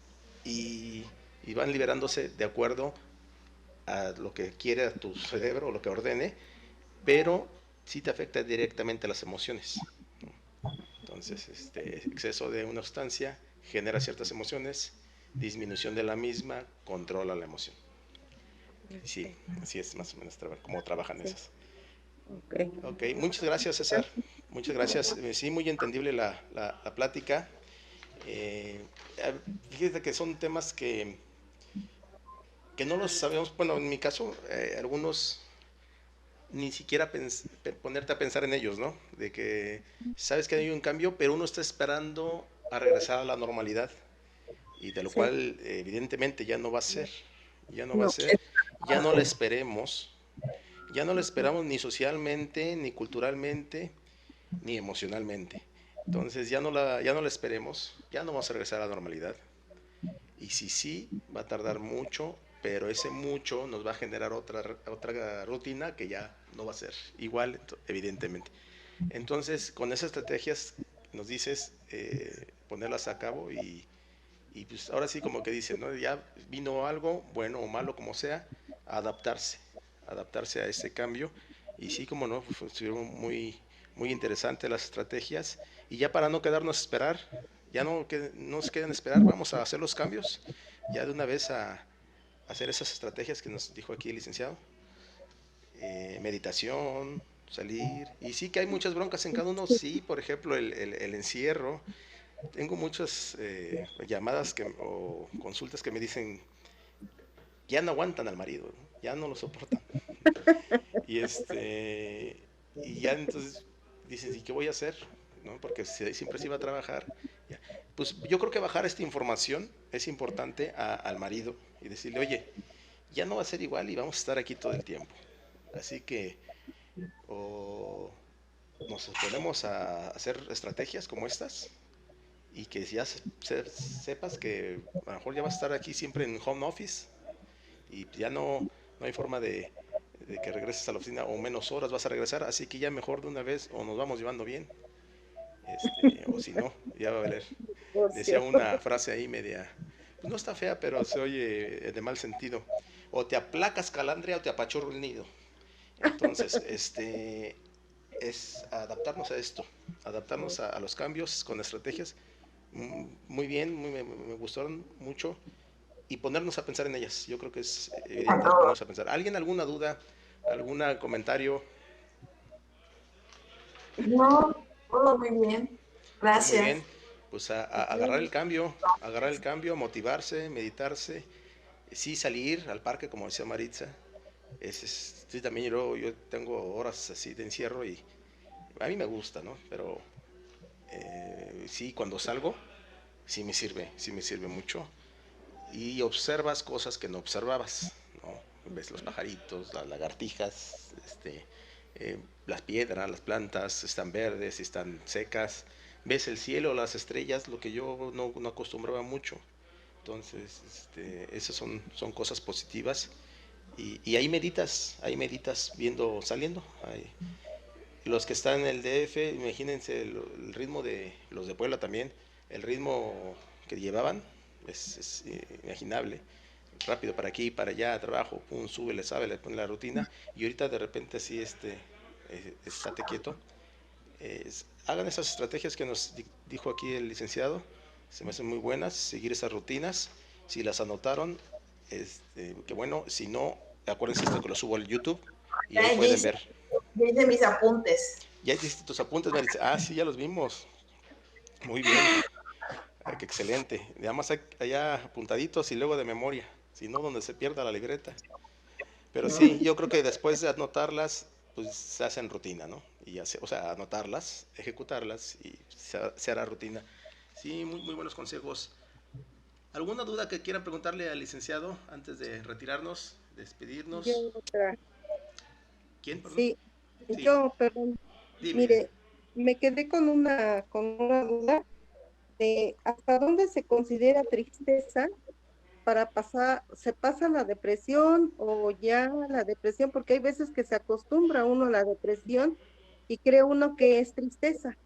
y, y van liberándose de acuerdo a lo que quiere a tu cerebro o lo que ordene, pero sí te afecta directamente a las emociones. Entonces, exceso de una sustancia genera ciertas emociones, disminución de la misma controla la emoción. Sí, Ok, así es más o menos cómo trabajan sí, esas. ok. Ok, muchas gracias César, muchas gracias. Sí, muy entendible la plática. Eh, Fíjate que son temas que no los sabemos, bueno, en mi caso, algunos ni siquiera ponerte a pensar en ellos, ¿no? De que sabes que hay un cambio, pero uno está esperando a regresar a la normalidad y de lo Sí, cual evidentemente ya no va a ser, ya no va a no, ser, ya no la esperemos, ya no la esperamos ni socialmente, ni culturalmente, ni emocionalmente. Entonces ya no la esperemos, ya no vamos a regresar a la normalidad. Y si sí, va a tardar mucho, pero ese mucho nos va a generar otra rutina que ya no va a ser igual, evidentemente. Entonces, con esas estrategias nos dices ponerlas a cabo y pues ahora sí como que dicen, ¿no? Ya vino algo, bueno o malo como sea, adaptarse, adaptarse a ese cambio. Y sí, como no, pues, estuvieron muy interesantes las estrategias. Y ya para no quedarnos a esperar, ya no, que, no se queden a esperar, vamos a hacer los cambios, ya de una vez a hacer esas estrategias que nos dijo aquí el licenciado. Meditación, salir. Y sí que hay muchas broncas en cada uno, sí, por ejemplo, el encierro, tengo muchas llamadas o consultas que me dicen, ya no aguantan al marido, ¿no? Ya no lo soportan. Y y ya entonces dicen, ¿y qué voy a hacer? ¿No? Porque siempre se iba a trabajar. Ya. Pues yo creo que bajar esta información es importante al marido y decirle, oye, ya no va a ser igual y vamos a estar aquí todo el tiempo. Así que o nos ponemos a hacer estrategias como estas y que ya sepas que a lo mejor ya vas a estar aquí siempre en home office y ya no hay forma de que regreses a la oficina o menos horas vas a regresar, así que ya mejor de una vez o nos vamos llevando bien, o si no, ya va a valer. Decía negocio. una frase ahí media, pues no está fea, pero se oye de mal sentido. O te aplacas calandria o te apachurro el nido. Entonces, es adaptarnos a esto, adaptarnos a los cambios con estrategias. Muy bien, me gustaron mucho y ponernos a pensar en ellas. Yo creo que es A evidente todos. ponernos a pensar. ¿Alguien alguna duda, algún comentario? No, todo muy bien. Pues muy Gracias. bien, pues a agarrar el cambio, motivarse, meditarse, sí salir al parque, como decía Maritza. Sí, también yo tengo horas así de encierro y a mí me gusta, ¿no? Pero sí, cuando salgo, sí me sirve mucho. Y observas cosas que no observabas, ¿no? Ves los pajaritos, las lagartijas, las piedras, las plantas, están verdes, están secas. Ves el cielo, las estrellas, lo que yo no acostumbraba mucho. Entonces, esas son cosas positivas. Y ahí meditas viendo, saliendo. Ahí. Los que están en el DF, imagínense el ritmo de los de Puebla también, el ritmo que llevaban es imaginable. Rápido para aquí, para allá, trabajo, pum, sube, le sabe, le pone la rutina y ahorita de repente así estate quieto. Hagan esas estrategias que nos dijo aquí el licenciado, se me hacen muy buenas, seguir esas rutinas, si las anotaron, que bueno, si no, acuérdense esto que lo subo al YouTube y ahí Ya, pueden ver. ya hice mis apuntes. ¿Ya hiciste tus apuntes, Maritza? Ah, sí, ya los vimos. Muy bien. Qué excelente. Nada más allá apuntaditos y luego de memoria. Si no, donde se pierda la libreta. Pero sí, yo creo que después de anotarlas, pues se hacen rutina, ¿no? Y ya o sea, anotarlas, ejecutarlas y se hará rutina. Sí, muy, muy buenos consejos. ¿Alguna duda que quieran preguntarle al licenciado antes de retirarnos, Yo despedirnos? otra, ¿Quién, perdón? sí, Sí, perdón, dime, dime. mire, me quedé con una duda de hasta dónde se considera tristeza para pasar, se pasa la depresión o ya la depresión, porque hay veces que se acostumbra uno a la depresión y cree uno que es tristeza.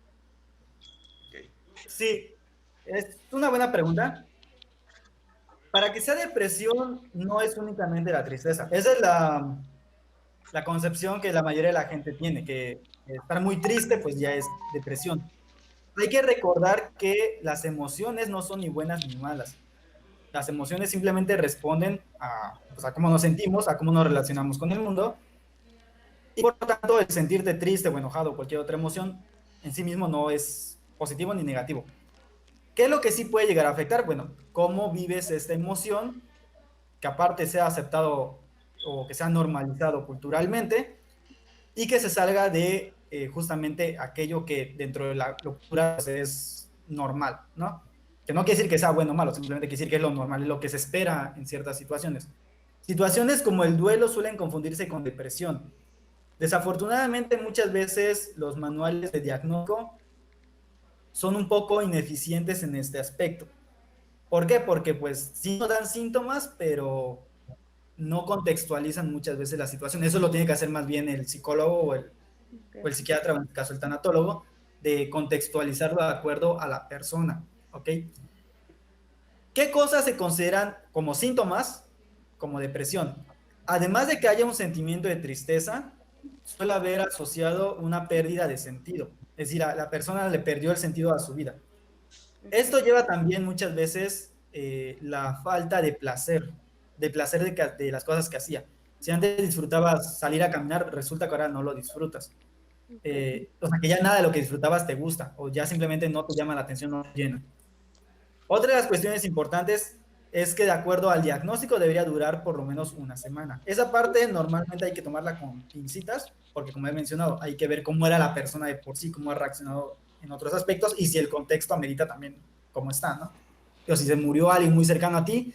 Ok. Sí, es una buena pregunta. Para que sea depresión no es únicamente la tristeza. Esa es la concepción que la mayoría de la gente tiene, que estar muy triste pues ya es depresión. Hay que recordar que las emociones no son ni buenas ni malas. Las emociones simplemente responden pues, a cómo nos sentimos, a cómo nos relacionamos con el mundo. Y por lo tanto, el sentirte triste o enojado o cualquier otra emoción en sí mismo no es positivo ni negativo. ¿Qué es lo que sí puede llegar a afectar? Bueno, cómo vives esta emoción, que aparte sea aceptado o que sea normalizado culturalmente y que se salga de justamente aquello que dentro de la cultura pues, es normal, ¿no? Que no quiere decir que sea bueno o malo, simplemente quiere decir que es lo normal, es lo que se espera en ciertas situaciones. Situaciones como el duelo suelen confundirse con depresión. Desafortunadamente, muchas veces los manuales de diagnóstico son un poco ineficientes en este aspecto. ¿Por qué? Porque pues sí nos dan síntomas, pero no contextualizan muchas veces la situación. Eso lo tiene que hacer más bien el psicólogo o el psiquiatra, o en este caso el tanatólogo, de contextualizarlo de acuerdo a la persona, ¿ok? ¿Qué cosas se consideran como síntomas, como depresión? Además de que haya un sentimiento de tristeza, suele haber asociado una pérdida de sentido. Es decir, a la persona le perdió el sentido a su vida. Esto lleva también muchas veces la falta de placer de las cosas que hacía. Si antes disfrutabas salir a caminar, resulta que ahora no lo disfrutas. O sea, que ya nada de lo que disfrutabas te gusta, o ya simplemente no te llama la atención, no te llena. Otra de las cuestiones importantes es que de acuerdo al diagnóstico debería durar por lo menos una semana. Esa parte normalmente hay que tomarla con pincitas, porque como he mencionado, hay que ver cómo era la persona de por sí, cómo ha reaccionado en otros aspectos y si el contexto amerita también cómo está, ¿no? O si se murió alguien muy cercano a ti,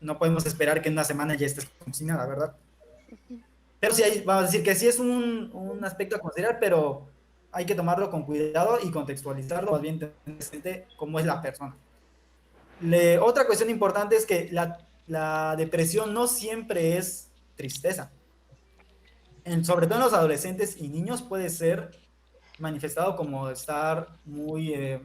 no podemos esperar que en una semana ya estés como si nada, ¿verdad? Pero sí, vamos a decir que sí es un aspecto a considerar, pero hay que tomarlo con cuidado y contextualizarlo, más bien tener cómo es la persona. Otra cuestión importante es que la depresión no siempre es tristeza. Sobre todo en los adolescentes y niños puede ser manifestado como estar muy,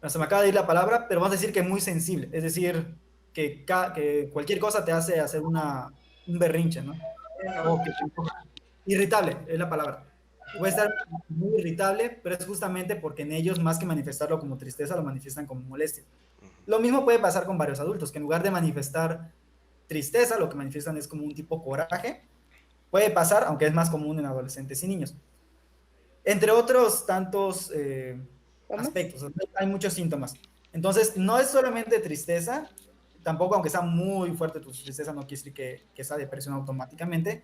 no se me acaba de ir la palabra, pero vamos a decir que muy sensible. Es decir, que cualquier cosa te hace hacer un berrinche, ¿no? O que irritable es la palabra. Puede estar muy irritable, pero es justamente porque en ellos, más que manifestarlo como tristeza, lo manifiestan como molestia. Lo mismo puede pasar con varios adultos, que en lugar de manifestar tristeza, lo que manifiestan es como un tipo coraje. Puede pasar, aunque es más común en adolescentes y niños. Entre otros tantos ¿Cómo? aspectos, hay muchos síntomas. Entonces, no es solamente tristeza, tampoco aunque sea muy fuerte tu tristeza, no quiere decir que esa depresión automáticamente,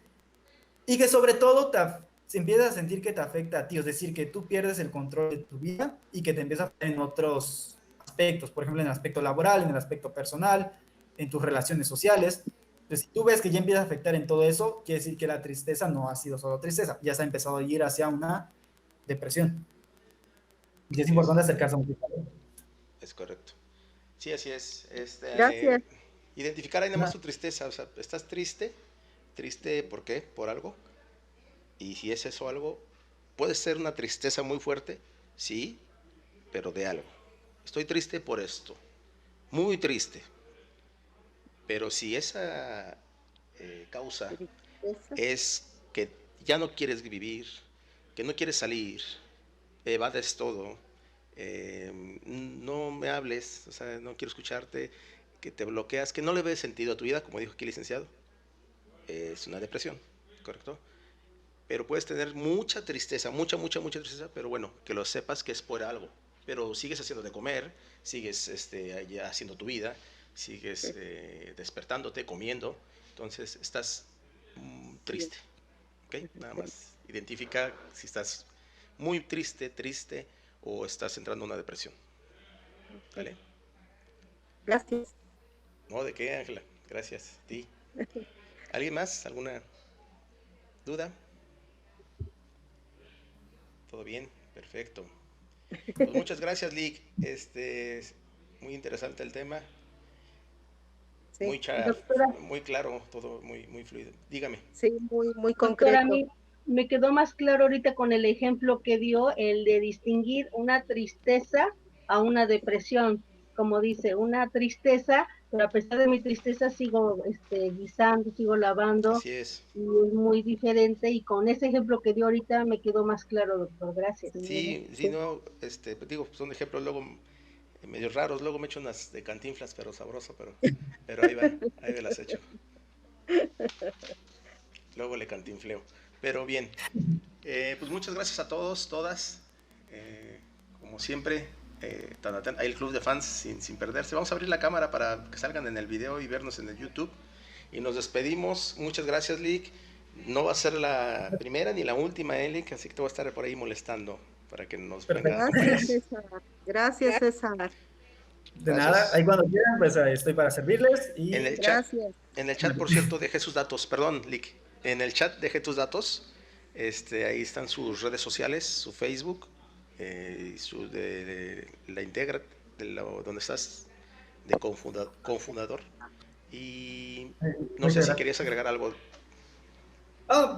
y que sobre todo se empieza a sentir que te afecta a ti, es decir, que tú pierdes el control de tu vida y que te empieza a afectar en otros aspectos, por ejemplo, en el aspecto laboral, en el aspecto personal, en tus relaciones sociales. Entonces, si tú ves que ya empieza a afectar en todo eso, quiere decir que la tristeza no ha sido solo tristeza, ya se ha empezado a ir hacia una depresión. Y es Así es, importante acercarse a un psicólogo. es correcto. Sí, así es. Gracias. Identificar ahí nada más tu tristeza. O sea, estás triste. ¿Triste por qué? Por algo. Y si es eso algo, puede ser una tristeza muy fuerte, sí, pero de algo. Estoy triste por esto. Muy triste. Pero si esa causa Tristeza. es que ya no quieres vivir, que no quieres salir, evades todo, no me hables, o sea, no quiero escucharte, que te bloqueas, que no le ves sentido a tu vida, como dijo aquí el licenciado, es una depresión, ¿correcto? Pero puedes tener mucha tristeza, mucha tristeza, pero bueno, que lo sepas que es por algo. Pero sigues haciendo de comer, sigues haciendo tu vida, sigues despertándote, comiendo, entonces estás triste. ¿Ok? Nada más identifica si estás muy triste o estás entrando en una depresión. ¿Vale? Gracias. No, ¿de qué, Ángela? Gracias a ti. ¿Alguien más? ¿Alguna duda? ¿Todo bien? Perfecto. Pues muchas gracias, Lick. Muy interesante el tema. Sí, Doctora, Muy claro, todo muy fluido. Dígame. sí, muy doctora, a concreto. mí me quedó más claro ahorita con el ejemplo que dio, el de distinguir una tristeza a una depresión. Como dice, una tristeza, pero a pesar de mi tristeza sigo guisando, sigo lavando, Así es. y es muy diferente. Y con ese ejemplo que dio ahorita me quedó más claro, doctor. Gracias. Sí, sí, Sí, no, digo, son ejemplos luego medio raros. Luego me echo unas de Cantinflas, pero sabroso, pero ahí me las echo. Luego le cantinfleo. Pero bien, pues muchas gracias a todos, todas. Como siempre, ahí el club de fans sin perderse. Vamos a abrir la cámara para que salgan en el video y vernos en el YouTube. Y nos despedimos. Muchas gracias, Lick. No va a ser la primera ni la última, Lick, así que te voy a estar por ahí molestando para que nos venga a gracias, acompañar. César. Gracias, César. De nada, Gracias. ahí cuando quieran, pues estoy para servirles En y el chat, Gracias. en el chat, por cierto, dejé sus datos, perdón, Lick. En el chat dejé tus datos. Ahí están sus redes sociales, su Facebook, su de la Integra, donde estás de confundador. Y no sé muchas si gracias. querías agregar algo.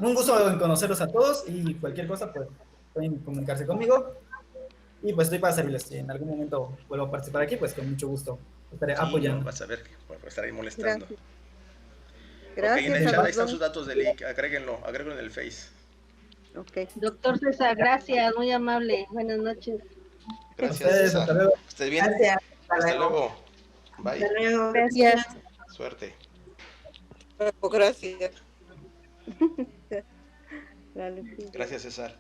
Un gusto en conocerlos a todos y cualquier cosa, pues pueden comunicarse conmigo. Y pues estoy para servirles. Si en algún momento vuelvo a participar aquí, pues con mucho gusto estaré Sí, no, apoyando. vas a ver que voy a estar ahí molestando. Gracias. Ok, en el Gracias a chat ahí los están dos. sus datos de Lick, agréguenlo en el Face. Ok. Doctor César, gracias, muy amable. Buenas noches. A Gracias, ustedes, hasta César. luego. Estés bien. Gracias. Hasta Hasta luego. luego. Bye. Hasta luego. Gracias. Suerte. Gracias. Dale, sí. Gracias, César.